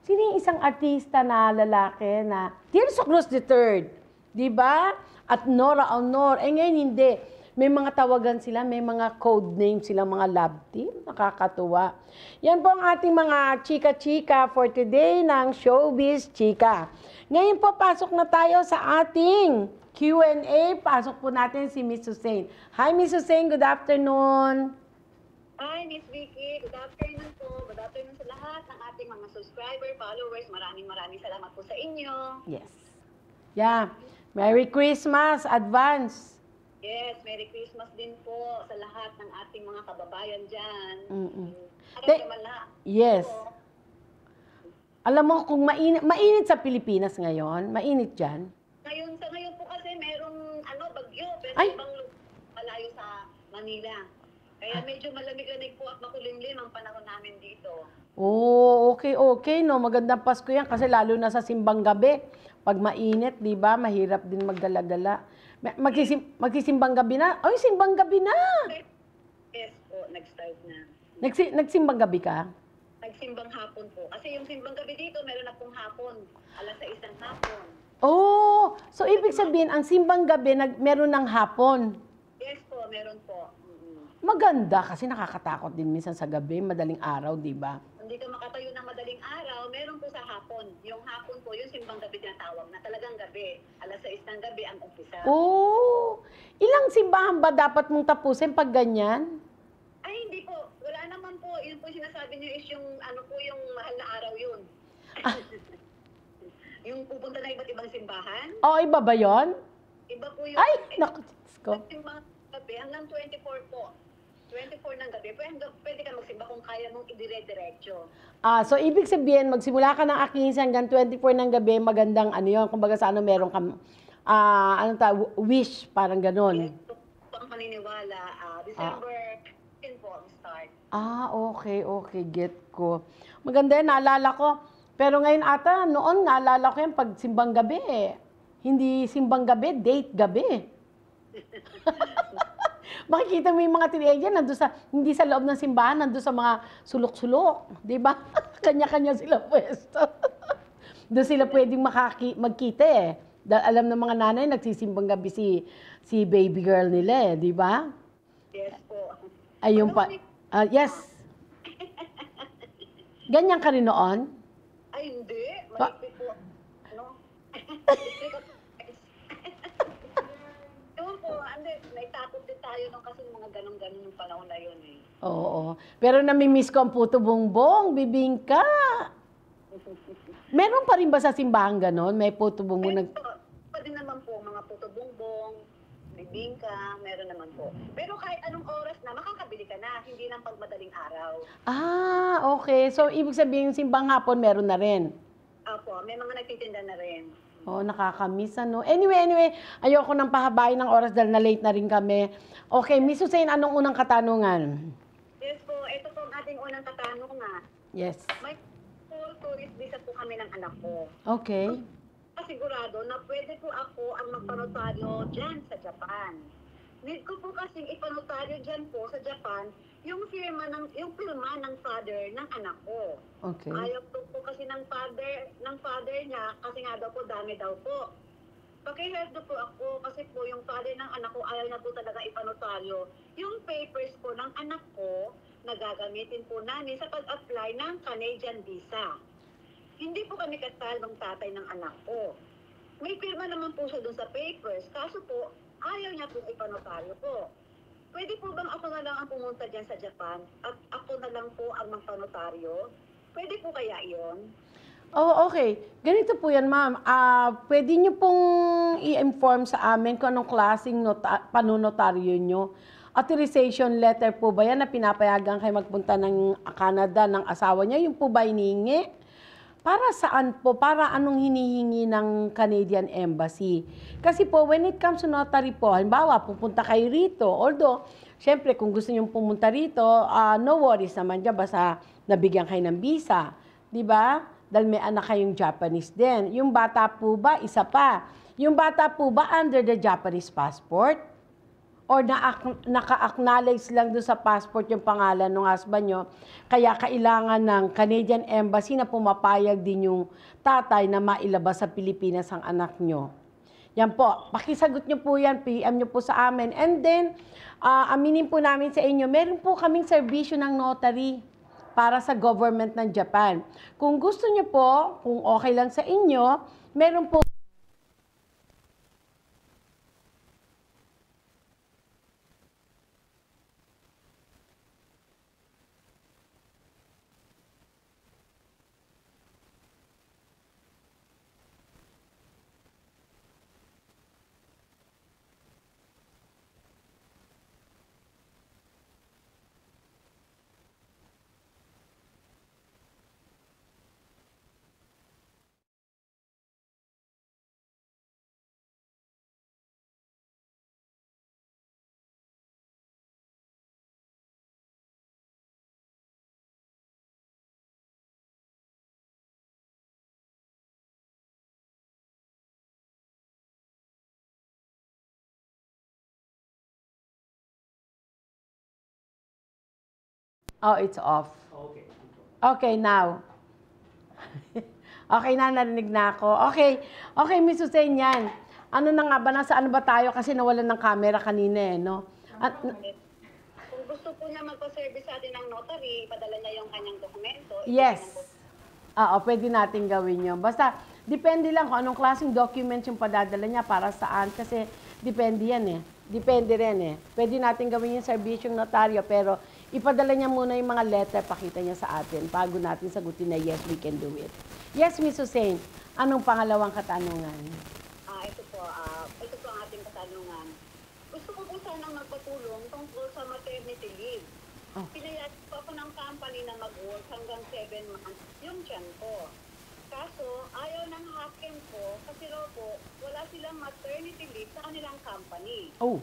yung isang artista na lalaki na Tirso Cruz III, di ba? At Nora Honor. Ngayon hindi. May mga tawagan sila, may mga code names sila, mga love team. Nakakatuwa. Yan po ang ating mga chika-chika for today ng Showbiz Chika. Ngayon po, pasok na tayo sa ating Q&A. Pasok po natin si Miss Hussein. Hi, Miss Hussein. Good afternoon. Hi, Miss Vicky. Good afternoon po. Good afternoon sa lahat ng ating mga subscriber, followers. Maraming salamat po sa inyo. Yes. Yeah. Merry Christmas, advance. Yes, Merry Christmas din po sa lahat ng ating mga kababayan dyan. Yes. Alam mo, kung mainit sa Pilipinas ngayon, mainit dyan. Sa ngayon po kasi merong bagyo, pero ibang malayo sa Manila. Kaya medyo malamig-lamig po at makulimlim ang panahon namin dito. Oh, okay, no. Magandang Pasko yan kasi lalo na sa simbang gabi. Pag mainit, di ba, mahirap din magdala-gala. Magsisimbang gabi na? Ay, simbang gabi na! Yes po, nag-start na. Nagsimbang gabi ka? Nagsimbang hapon po. Kasi yung simbang gabi dito, meron na pong hapon. Alas 6 ng hapon. Oh, so ibig sabihin, ang simbang gabi, meron ng hapon? Yes po, meron po. Maganda kasi nakakatakot din minsan sa gabi, madaling araw, di ba? Hindi ka makatayo ng madaling araw, meron po sa hapon. Yung hapon po, yung simbang gabi tinatawag na talagang gabi. Alas 6 ng gabi ang umpisa. Oh, ilang simbahan ba dapat mong tapusin pag ganyan? Ay, hindi po. Wala naman po. Yun po sinasabi niyo is yung yung mahal na araw yun. Yung pupunta na iba't ibang simbahan. Oh, iba ba yun? Iba po yun. Ay, naku, ko. Simbang gabi hanggang 24 po. 24 ng gabi, pwede ka magsimba kung kaya mong idire-diretso. So ibig sabihin, magsimula ka ng 15 hanggang 24 ng gabi, magandang yun, kumbaga sa meron kang, wish, parang ganon. Yes, ang paniniwala, December 10 po ang start. Okay, get ko. Maganda yan, naalala ko. Pero ngayon ata, noon naalala ko yan pag simbang gabi Hindi simbang gabi, date gabi. Makikita mo yung mga teenager hindi sa loob ng simbahan, nandun sa mga sulok-sulok. Di ba? Kanya-kanya sila pwesto. Doon sila pwedeng magkita Dahil alam ng mga nanay, nagsisimbang gabi si baby girl nila di ba? Yes po. Ayun pa. Yes. Ganyan ka rin noon? Ay, hindi. Malipit po. Naitakot din tayo nung kasi mga ganun-ganun yung panahon na yun Oo. Pero namimiss ko ang puto bongbong, bibingka. Meron pa rin ba sa simbahan ganon? May puto bongbong Pa din naman po, mga puto bongbong, bibingka, meron naman po. Pero kahit anong oras na, makakabili ka na, hindi lang pag madaling araw. Okay. So, ibig sabihin yung simbang hapon, meron na rin? Opo, may mga nagtitinda na rin. Nakakamiss Anyway, ayoko nang pahabain ng oras dahil na-late na rin kami. Okay, Miss Hussein, anong unang katanungan? Yes po, ito po ang ating unang katanungan. Yes. May full tourist visa po kami ng anak ko. Okay. Sigurado na pwede po ako ang magpanotaryo dyan sa Japan. Need ko po kasing ipanotaryo dyan po sa Japan yung pirma ng father ng anak ko. Okay. Ayaw po kasi ng father niya kasi nga daw po dami daw po. Pakihelp po ako kasi po yung father ng anak ko ayaw na po talaga ipanotaryo yung papers po ng anak ko na gagamitin po namin sa pag-apply ng Canadian visa. Hindi po kami kasal ng tatay ng anak ko. May pirma naman po siya dun sa papers, kaso po ayaw niya po ipanotaryo po. Pwede po bang ako na lang ang pumunta dyan sa Japan at ako na lang po ang magpanotaryo? Pwede po kaya iyon? Oh, okay. Ganito po yan, ma'am. Pwede niyo pong i-inform sa amin kung anong klaseng panunotaryo niyo. Authorization letter po ba yan na pinapayagan kayo magpunta ng Canada ng asawa niya? Yung po ba hinihingi? Para saan po? Para anong hinihingi ng Canadian Embassy? Kasi po, when it comes to notary po, halimbawa, pupunta kayo rito. Although, syempre, kung gusto niyo pumunta rito, no worries naman dyan, basta nabigyan kayo ng visa. Diba? Dahil may anak kayong Japanese din. Yung bata po ba, isa pa. Yung bata po ba under the Japanese passport? Or naka-acknowledge lang doon sa passport yung pangalan ng husband nyo, kaya kailangan ng Canadian Embassy na pumapayag din yung tatay na mailabas sa Pilipinas ang anak nyo. Yan po, pakisagot nyo po yan, PM nyo po sa amin. And then, aminin po namin sa inyo, meron po kaming serbisyo ng notary para sa government ng Japan. Kung gusto nyo po, kung okay lang sa inyo, meron po oh, it's off. Okay. Okay, now. Okay na, narinig na ako. Okay. Okay, Miss Hussein, yan. Ano na nga ba? Nasaan ba tayo? Kasi nawalan ng camera kanina, no? At, kung gusto po niya magpa-service sa atin ng notary, ipadala niya yung kanyang dokumento. yes. Oo, pwede natin gawin yun. Basta, depende lang kung anong klaseng documents yung padadala niya para saan. Kasi, depende yan eh. Depende rin eh. Pwede natin gawin yung serbisyong notaryo, pero ipadala niya muna yung mga letter, pakita niya sa atin, bago natin sagutin na yes, we can do it. Yes, Miss Hussein, anong pangalawang katanungan? Ito po ang ating katanungan. Gusto ko po sanang magpatulong tungkol sa maternity leave. Oh. Pinayat po ako ng company na mag-work hanggang 7 months yung tiyan ko. Kaso, ayaw ng hakim ko kasi raw po, wala silang maternity leave sa kanilang company. Oh.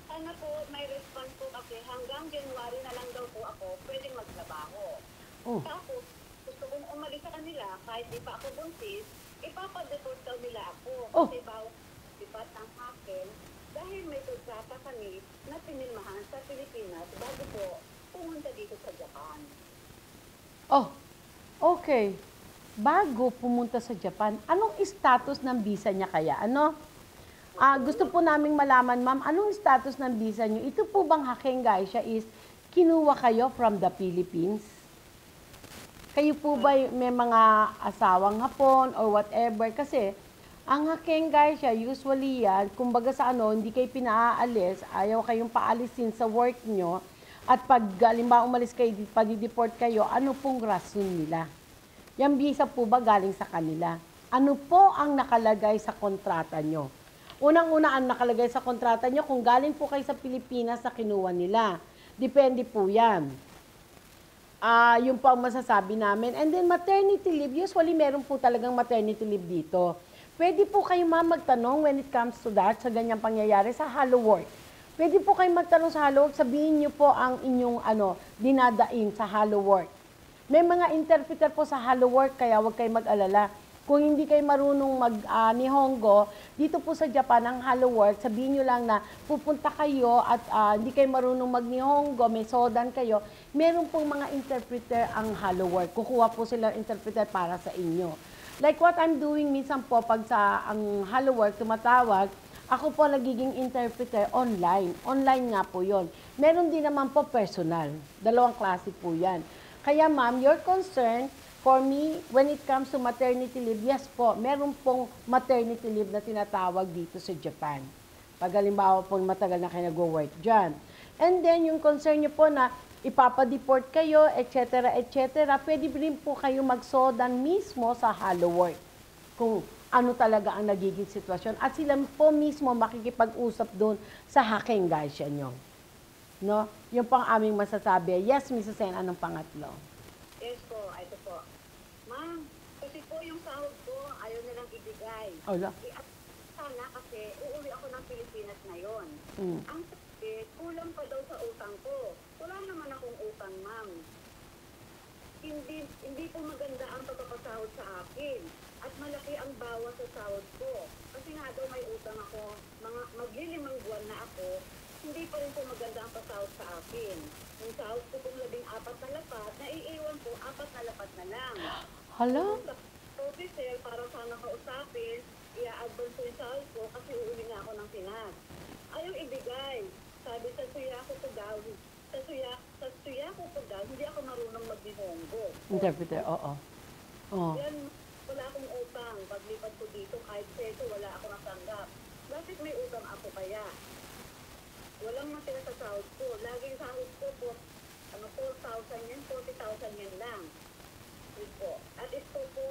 Sana po may response po kasi hanggang January na lang daw po ako pwedeng magtrabaho. Oh. Tapos, gusto kong umalis sa kanila kahit di pa ako buntis, ipapadeport daw nila ako. Oh. Kasi bawat dipat ng hakim dahil may kontrata kami na pinilmahan sa Pilipinas bago po pumunta dito sa Japan. Oh, okay. Bago pumunta sa Japan, anong status ng visa niya kaya? Ano? Gusto po naming malaman, ma'am, anong status ng visa niyo? Ito po bang Hakengai siya is kinuha kayo from the Philippines? Kayo po ba may mga asawang Hapon or whatever? Kasi ang Hakengai siya, usually yan, kumbaga sa ano, hindi kayo pinaalis, ayaw kayong paalisin sa work nyo, at pag halimbawa umalis kayo, pag-deport kayo, ano pong rason nila? Yung visa po ba galing sa kanila? Ano po ang nakalagay sa kontrata nyo? Unang-una ang nakalagay sa kontrata nyo, kung galing po kayo sa Pilipinas na kinuha nila. Depende po yan. Yung po ang masasabi namin. And then maternity leave, usually meron po talagang maternity leave dito. Pwede po kayo magtanong when it comes to that, sa ganyang pangyayari, sa Hello Work. Pwede po kayo magtanong sa Hello Work, sabihin nyo po ang inyong dinadaing sa Hello Work. May mga interpreter po sa Hello Work, kaya huwag kayo mag-alala. Kung hindi kayo marunong mag-Nihongo, dito po sa Japan, ang Hello Work, sabihin nyo lang na pupunta kayo at hindi kayo marunong mag-Nihongo, may sodan kayo, meron pong mga interpreter ang Hello Work. Kukuha po sila interpreter para sa inyo. Like what I'm doing minsan po, pag sa ang Hello Work tumatawag, ako po nagiging interpreter online. Online nga po yon. Meron din naman po personal. Dalawang klase po yan. Kaya ma'am, your concern, for me, when it comes to maternity leave, yes po, meron pong maternity leave na tinatawag dito sa Japan. Pag halimbawa po matagal na kayo nag-work dyan. And then, yung concern nyo po na ipapadeport kayo, etc., etc., pwede rin po kayo magsodan mismo sa Hello Work kung ano talaga ang nagiging sitwasyon. At sila po mismo makikipag-usap doon sa hacking gaisha nyo. No? Yung pang aming masasabi. Yes, Mrs. Sen, anong pangatlo? Yes po, ito po. Ma'am, kasi po yung sahod ko, ayaw nilang ibigay. Ala. Sana kasi uuwi ako ng Pilipinas ngayon. Ang sabi, kulang pa daw sa utang ko. Wala naman akong utang, ma'am. Hindi po maganda ang pagpapasahod sa akin. At malaki ang bawas sa sahod ko. Kasi nga daw may utang ako, maglilimang buwan na ako, hindi pa rin po maganda ang pasahod sa akin. Yung sahod ko pong 14 na lapat, naiiwan po 4 na lapat na lang. Hala? Officer, para sana kausapin, i-advance ko yung sahod ko kasi uuwi na ako ng Pinas. Ayaw ibigay. Sabi sa suya ko po daw, hindi ako marunong mag-Nihongo. Interpreter, oo. Oh. Yan, wala akong utang. Paglipat ko dito, kahit peso, wala ako natanggap. Bakit may utang ako kaya? Walang matira sa sahod ko. Laging sahod ko po, 4,000 yan, 40,000 yan lang. Yun po. At ito po,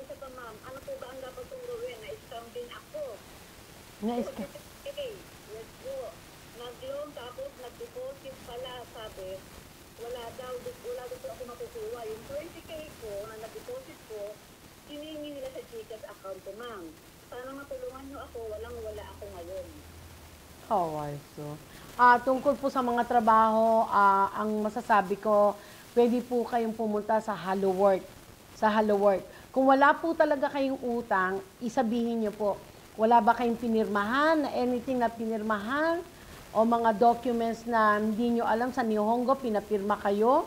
isa pa ma'am, ano po ba ang dapat kong gawin? Na-scam din ako. Na-scam? Yes po. Nag-loan tapos nag-deposit pala, sabi, wala daw po ako makukuha. Yung 20K ko na nag-deposit ko, hiningi nila sa Gcash account ko, ma'am. Sana matulungan nyo ako, wala ako ngayon. So. Tungkol po sa mga trabaho, ang masasabi ko, pwede po kayong pumunta sa Hello Work. Sa Hello Work. Kung wala po talaga kayong utang, isabihin nyo po, wala ba kayong pinirmahan, anything na pinirmahan, o mga documents na hindi nyo alam sa Nihongo, pinapirma kayo,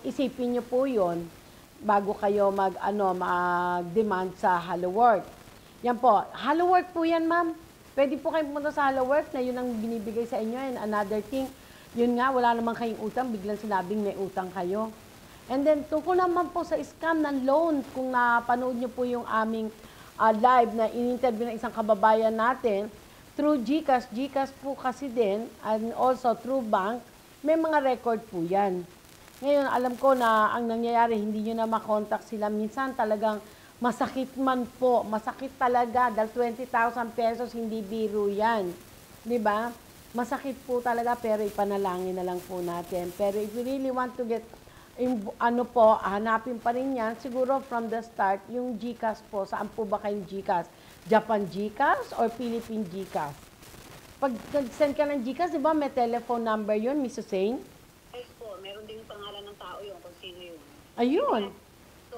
isipin nyo po yon bago kayo mag-demand sa Hello Work. Yan po. Hello Work po yan, ma'am. Pwede po kayong pumunta sa Hello Work na yun ang binibigay sa inyo. And another thing, yun nga, wala naman kayong utang, biglang sinabing may utang kayo. And then, tungkol naman po sa scam ng loan, kung napanood nyo po yung aming live na in-interview ng isang kababayan natin, through Gcash po kasi din, and also through bank, may mga record po yan. Ngayon, alam ko na ang nangyayari, hindi nyo na makontak sila. Minsan talagang masakit man po. Masakit talaga. Dahil 20,000 pesos, hindi biro yan. Diba? Masakit po talaga, pero ipanalangin na lang po natin. Pero if you really want to get, hanapin pa rin yan. Siguro from the start, yung Gcash po, saan po ba kayong Gcash? Japan Gcash or Philippine Gcash? Pag nag-send ka ng Gcash, di ba may telephone number yun, Mrs. Sain? Yes po, meron din yung pangalan ng tao yun, kung sino yun. Ayun. So,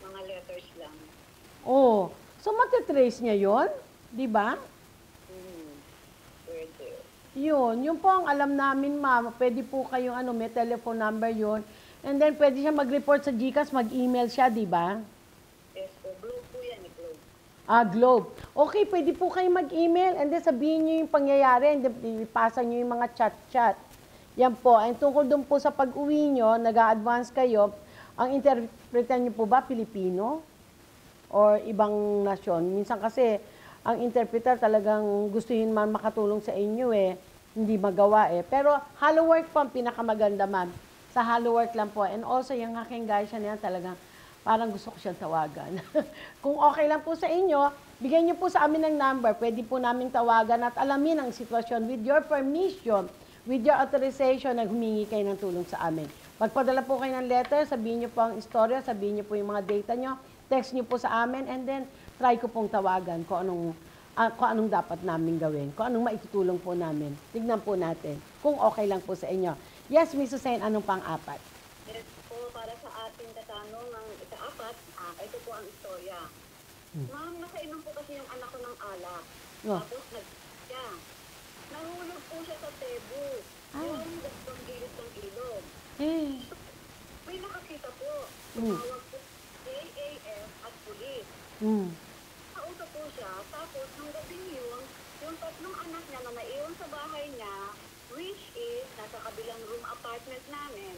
mga letters lang. Oh, so matitrace niya yun? Di ba? Pwede. Yun po ang alam namin, ma'am. Pwede po kayong may telephone number yun. And then pwede siya mag-report sa Gcash, mag-email siya, di ba? Yes po, Globe po yan, Globe. Globe. Okay, pwede po kayo mag-email and then sabihin nyo yung pangyayari and then ipasa nyo yung mga chat-chat. Yan po. And tungkol doon po sa pag-uwi nyo, nag-a-advance kayo, ang interpreter nyo po ba, Pilipino? Or ibang nasyon? Minsan kasi, ang interpreter talagang gustuhin man makatulong sa inyo hindi magawa Pero Hello Work po ang pinakamaganda, ma'am. Sa Hello Work lang po. And also, yung aking guys niya talagang parang gusto ko siyang tawagan. Kung okay lang po sa inyo, bigyan niyo po sa amin ng number. Pwede po namin tawagan at alamin ang sitwasyon with your permission, with your authorization na humingi kayo ng tulong sa amin. Magpadala po kayo ng letter, sabihin niyo po ang istorya, sabihin niyo po yung mga data niyo, text niyo po sa amin, and then try ko pong tawagan kung anong dapat namin gawin, kung anong maitutulong po namin. Tignan po natin kung okay lang po sa inyo. Yes, Mrs. Sain, anong pang-apat? Yes po, para sa ating katanong ng ika-4, ito po ang istorya. Ma'am, nakainom po kasi yung anak ko ng alak. Tapos siya. Nahulog po siya sa tebo. Yung gustong gilid ng ilog. May nakakita po. Tumawag po AAF at pulis. Kausap po siya. Tapos nung gabing yun, yung tatlong anak niya na naiwan sa bahay niya, which is nasa kabilang room apartment namin,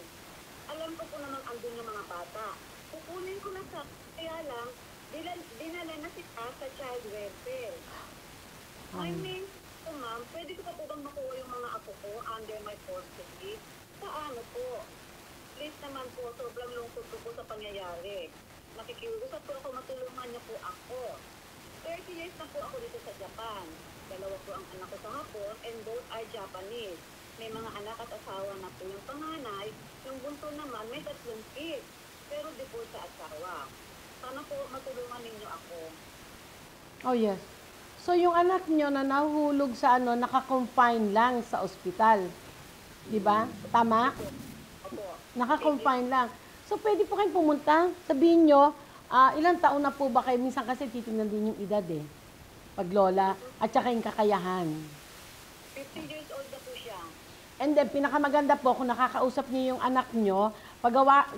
alam ko po naman andun yung mga bata. Kukunin ko na sa, kaya lang, dinala na sila sa child welfare. I mean, ma'am, pwede ko pa po bang makuha yung mga apo ko under my custody? Paano po? Please naman po, sobrang lungkot ko po sa pangyayari. Nakikiusap po ako, matulungan niyo po ako. 30 years na po ako dito sa Japan. 2 po ang anak ko sa hapon and both are Japanese. May mga anak at asawa na po yung panganay. Yung bunso naman may 3 kids. Pero di po sa asawa. Sana po matulungan ninyo ako. Oh yes. So yung anak nyo na nahulog sa naka-confine lang sa ospital. Di ba? Tama? Naka-confine lang. So pwede po kayong pumunta. Sabihin nyo, ilang taon na po ba kayo? Minsan kasi titingnan din yung edad eh. Pag lola. At saka yung kakayahan. 50 years old na po siya. And then, pinakamaganda po, kung nakakausap niyo yung anak nyo,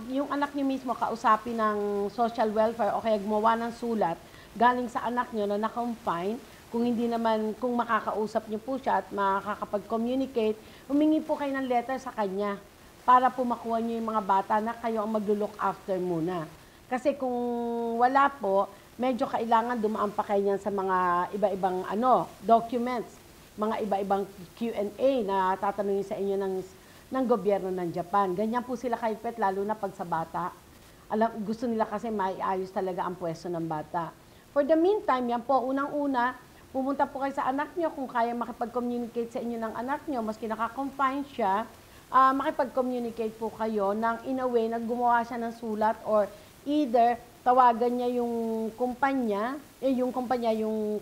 yung anak nyo mismo kausapin ng social welfare o kaya gumawa ng sulat galing sa anak nyo na na-confine, kung hindi naman, kung makakausap nyo po siya at makakapag-communicate, humingi po kayo ng letter sa kanya para po makuha nyo yung mga bata na kayo ang mag-look after muna. Kasi kung wala po, medyo kailangan dumaan pa kayo niyan sa mga iba-ibang documents, mga iba-ibang Q&A na tatanungin sa inyo ng gobyerno ng Japan. Ganyan po sila kahigpit, lalo na pag sa bata. Gusto nila kasi maiayos talaga ang pwesto ng bata. For the meantime, yan po, unang-una, pumunta po kayo sa anak nyo kung kaya makipag-communicate sa inyo ng anak nyo, maski naka-confine siya, makipag-communicate po kayo ng in a way na gumawa siya ng sulat or either tawagan niya yung kumpanya, yung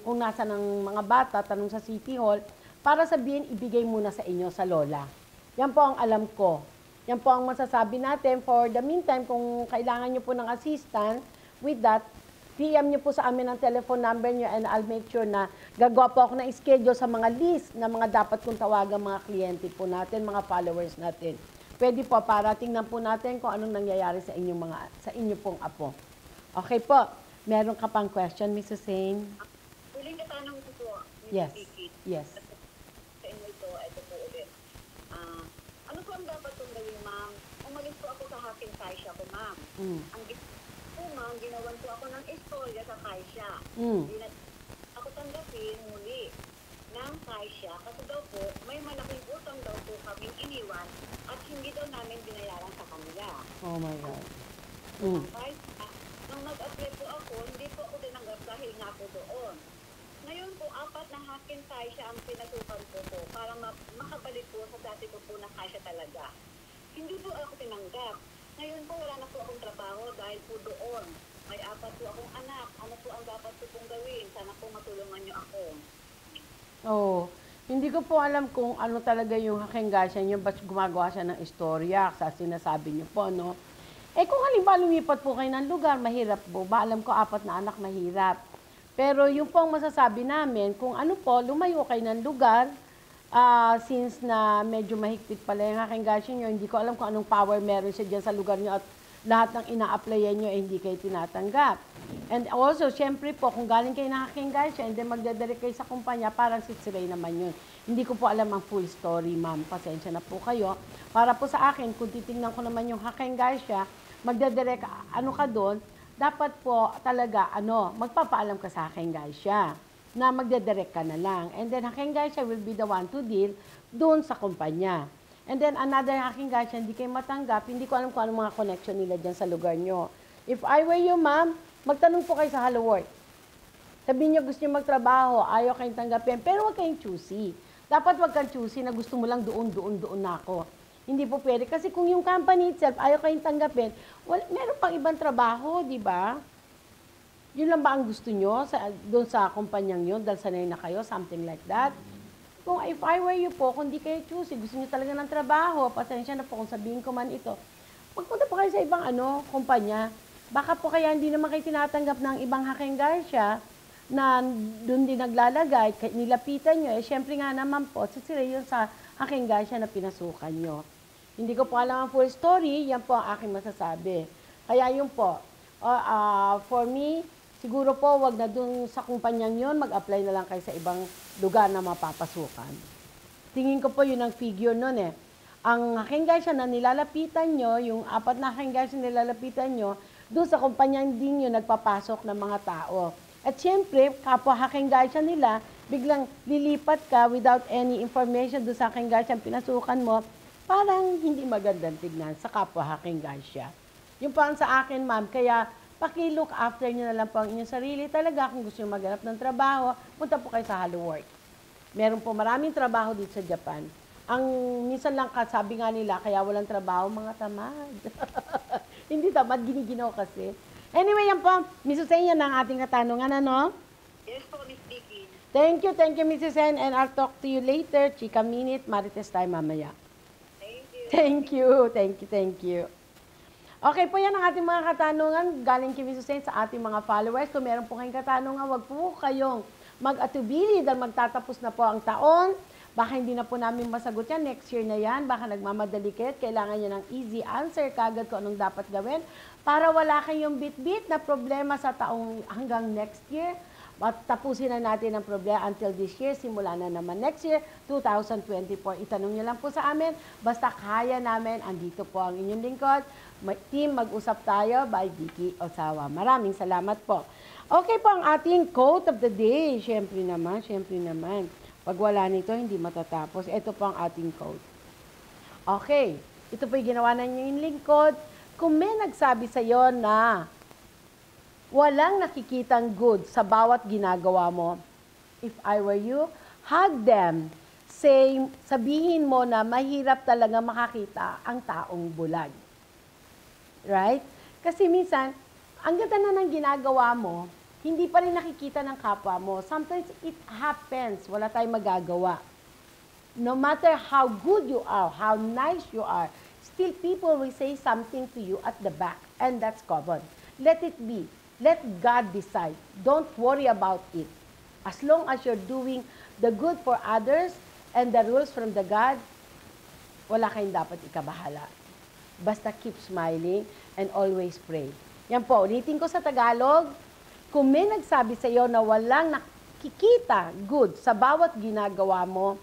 kung nasa ng mga bata, tanong sa City Hall, para sabihin, ibigay muna sa inyo sa lola. Yan po ang alam ko. Yan po ang masasabi natin. For the meantime, kung kailangan nyo po ng assistant with that, PM nyo po sa amin ang telephone number nyo and I'll make sure na gagawa po ako ng schedule sa mga list na mga dapat kong tawagan mga kliyente po natin, mga followers natin. Pwede po para tingnan po natin kung anong nangyayari sa inyo pong apo. Okay po. Meron ka pang question, Mrs. Hane? Huling katanong ko po, Yes. Vicky. Yes. Sa inyo ito po ulit. Ano po ang dapat kong gawin, ma'am? Umalis po ako sa Hakin Kaisha ko, ma'am. Ang ginawan po ako ng istorya sa Kaisha. Ako tanggapin muli ng Kaisha kasi daw po may malaking utang daw po kaming iniwan at hindi daw namin binayaran sa kanila. Oh my God. Nung nag-apply po ako, hindi po ako tinanggap dahil nga po doon. Ngayon po, 4 na Hakin Kaisha ang pinasukan ko po para makabalik po sa dati ko po na Kaisha talaga. Hindi po ako tinanggap. Ngayon po, wala na po akong trabaho dahil po doon. May 4 po akong anak. Ano po ang dapat po pong gawin? Sana po matulungan niyo ako. Oh, hindi ko po alam kung ano talaga yung Hakin Kaisha niyo, ba't gumagawa siya ng istorya sa sinasabi niyo po, no? Eh kung halimbawa lumipat po kayo ng lugar, mahirap po ba? Alam ko 4 na anak, mahirap. Pero yung po ang masasabi namin, kung ano po, lumayo kayo ng lugar, since na medyo mahigpit pala yung Hakin Kaisha nyo, hindi ko alam kung anong power meron siya dyan sa lugar nyo at lahat ng ina-applyan nyo, hindi kayo tinatanggap. And also, syempre po, kung galing kayo ng Hakin Kaisha, and then magdadalik kayo sa kumpanya, parang sitsiray naman yun. Hindi ko po alam ang full story, ma'am. Pasensya na po kayo. Para po sa akin, kung titingnan ko naman yung Hakin Kaisha, magdadirect ka doon, dapat po talaga, magpapaalam ka sa Hakin Kaisha na magdadirect ka na lang. And then, Hakin Kaisha will be the one to deal doon sa kumpanya. And then, another Hakin Kaisha, hindi kayo matanggap, hindi ko alam kung anong mga connection nila dyan sa lugar nyo. If I were you, ma'am, magtanong po kayo sa Hello Work. Sabihin nyo, gusto nyo magtrabaho, ayaw kayong tanggapin, pero huwag kayong choosy. Dapat huwag kang choosy na gusto mo lang doon na ako. Hindi po pwede. Kasi kung yung company itself, ayaw kayong tanggapin, meron pang ibang trabaho, di ba? Yun lang ba ang gusto nyo doon sa kumpanyang yun, dahil sanay na kayo, something like that? Kung if I were you po, kung di kayo choosy, gusto nyo talaga ng trabaho, pasensya na po kung sabihin ko man ito, magpunta po kayo sa ibang kumpanya. Baka po kaya hindi naman kayo tinatanggap ng ibang hakengasya na doon din naglalagay, nilapitan nyo. Syempre nga naman po, sila yun sa hakengasya na pinasukan nyo. Hindi ko po alam ang full story, yan po ang aking masasabi. Kaya yun po, for me, siguro po, wag na dun sa kumpanyang yun, mag-apply na lang kayo sa ibang lugar na mapapasukan. Tingin ko po yun ang figure nun eh. Ang hakengasya na nilalapitan nyo, yung 4 na hakengasya na nilalapitan nyo, doon sa kumpanyang din yun nagpapasok ng mga tao. At syempre, kapwa hakengasya nila, biglang lilipat ka without any information doon sa hakengasya pinasukan mo, parang hindi magandang tignan sa kapwa hakengasya. Yung po ang sa akin, ma'am, kaya paki-look after nyo na lang po ang inyong sarili. Talaga, kung gusto nyo maghanap ng trabaho, punta po kayo sa Hello Work. Meron po maraming trabaho dito sa Japan. Ang minsan lang sabi nga nila, kaya walang trabaho, mga tamad. Hindi tamad, giniginaw kasi. Anyway, yan po, Mrs. Sen, yan ang ating katanungan, ano? Yes po, Miss Vicky. Thank you, Mrs. Sen, and I'll talk to you later. Chika Minute, Marites tayo mamaya. Thank you. Okay po, yan ang ating mga katanungan. Galing kay Mrs. Sen sa ating mga followers. Kung meron po kayong katanungan, wag po kayong mag-atubili dahil magtatapos na po ang taon. Baka hindi na po namin masagot yan. Next year na yan. Baka nagmamadali kayo. Kailangan nyo ng easy answer kagad kung anong dapat gawin para wala kayong bit-bit na problema sa taong hanggang next year. At tapusin na natin ang problema until this year. Simula na naman next year, 2024. Itanong nyo lang po sa amin. Basta kaya namin. Andito po ang inyong lingkod. Team Mag-usap Tayo by Vicky Osawa. Maraming salamat po. Okay po ang ating quote of the day. Siyempre naman. Pag wala nito, hindi matatapos. Ito po ang ating quote. Okay. Ito po yung ginawa na inyong lingkod. Kung may nagsabi sa iyo na walang nakikitang good sa bawat ginagawa mo, if I were you, hug them. Sabihin mo na mahirap talaga makakita ang taong bulag. Right? Kasi minsan, ang ganda na ng ginagawa mo, hindi pa rin nakikita ng kapwa mo. Sometimes it happens. Wala tayong magagawa. No matter how good you are, how nice you are, still people will say something to you at the back. And that's common. Let it be. Let God decide. Don't worry about it. As long as you're doing the good for others and the rules from the God, wala kayong dapat ikabahala. Basta keep smiling and always pray. Yan po, ulitin ko sa Tagalog. Kung may nagsabi sa iyo na walang nakikita good sa bawat ginagawa mo,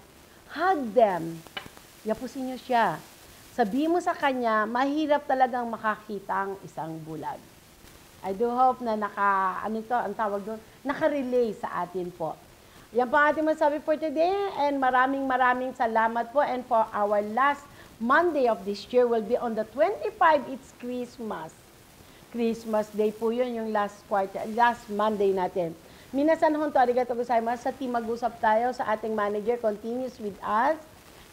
hug them. Yapusin niyo siya. Sabihin mo sa kanya, mahirap talagang makakita ang isang bulag. I do hope na naka-relay sa atin po. Yan po ang ating masabi for today, and maraming salamat po. And for our last Monday of this year will be on the 25, it's Christmas. Christmas Day po yun, yung last Monday natin. Minasan honto, arigatou gozaimasu. Sa team Mag-usap Tayo, sa ating manager continues with us,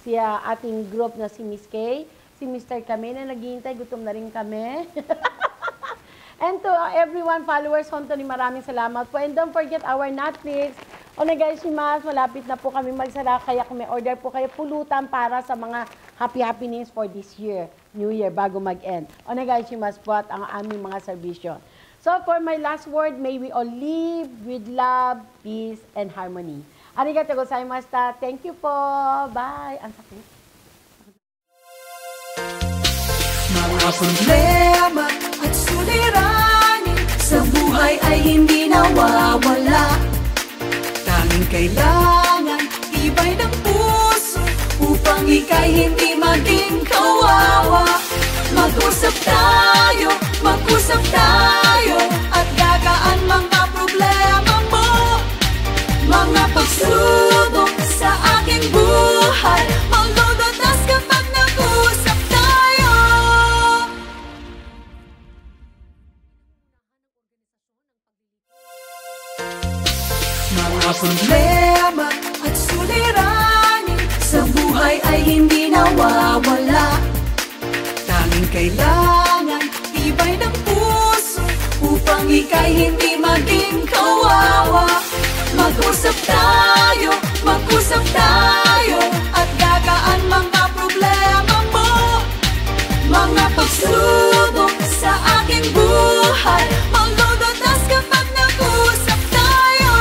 si ating group na si Miss Kay, si Mr. kami na naghihintay, gutom na rin kami. And to everyone, followers, honto ni maraming salamat po. And don't forget our Netflix. Onegaishimasu, malapit na po kami magsara, kaya kung may order po kayo, pulutan para sa mga happy happenings for this year, New Year, bago mag-end. Onegaishimasu po at ang aming mga serbisyo. So for my last word, may we all live with love, peace, and harmony. Arigatou gozaimashita. Thank you po. Bye. Ang sakit. Mga problema at suliranin sa buhay ay hindi nawawala. Tanging kailangan tibay ng puso upang ika'y hindi maging kawawa. Mag-usap tayo at gagaan mga problema mo. Mga pagsubok sa aking buhay, maglulutas kapag nag-usap tayo. Mga problema at suliranin sa buhay ay hindi nawawala. Tanging kailangan tibay ng puso upang ika'y hindi maging kawawa. Mag-usap tayo at gagaan mga problema mo. Mga pagsubok sa aking buhay malulutas kapag nag-usap tayo.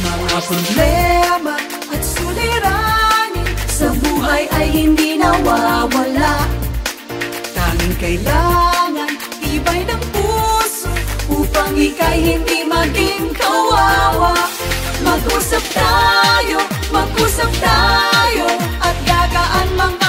Mga problema at suliranin sa buhay ay hindi nawawala. Tanging kailangan tibay ng puso upang ika'y hindi maging kawawa. Mag-usap tayo at gagaan mga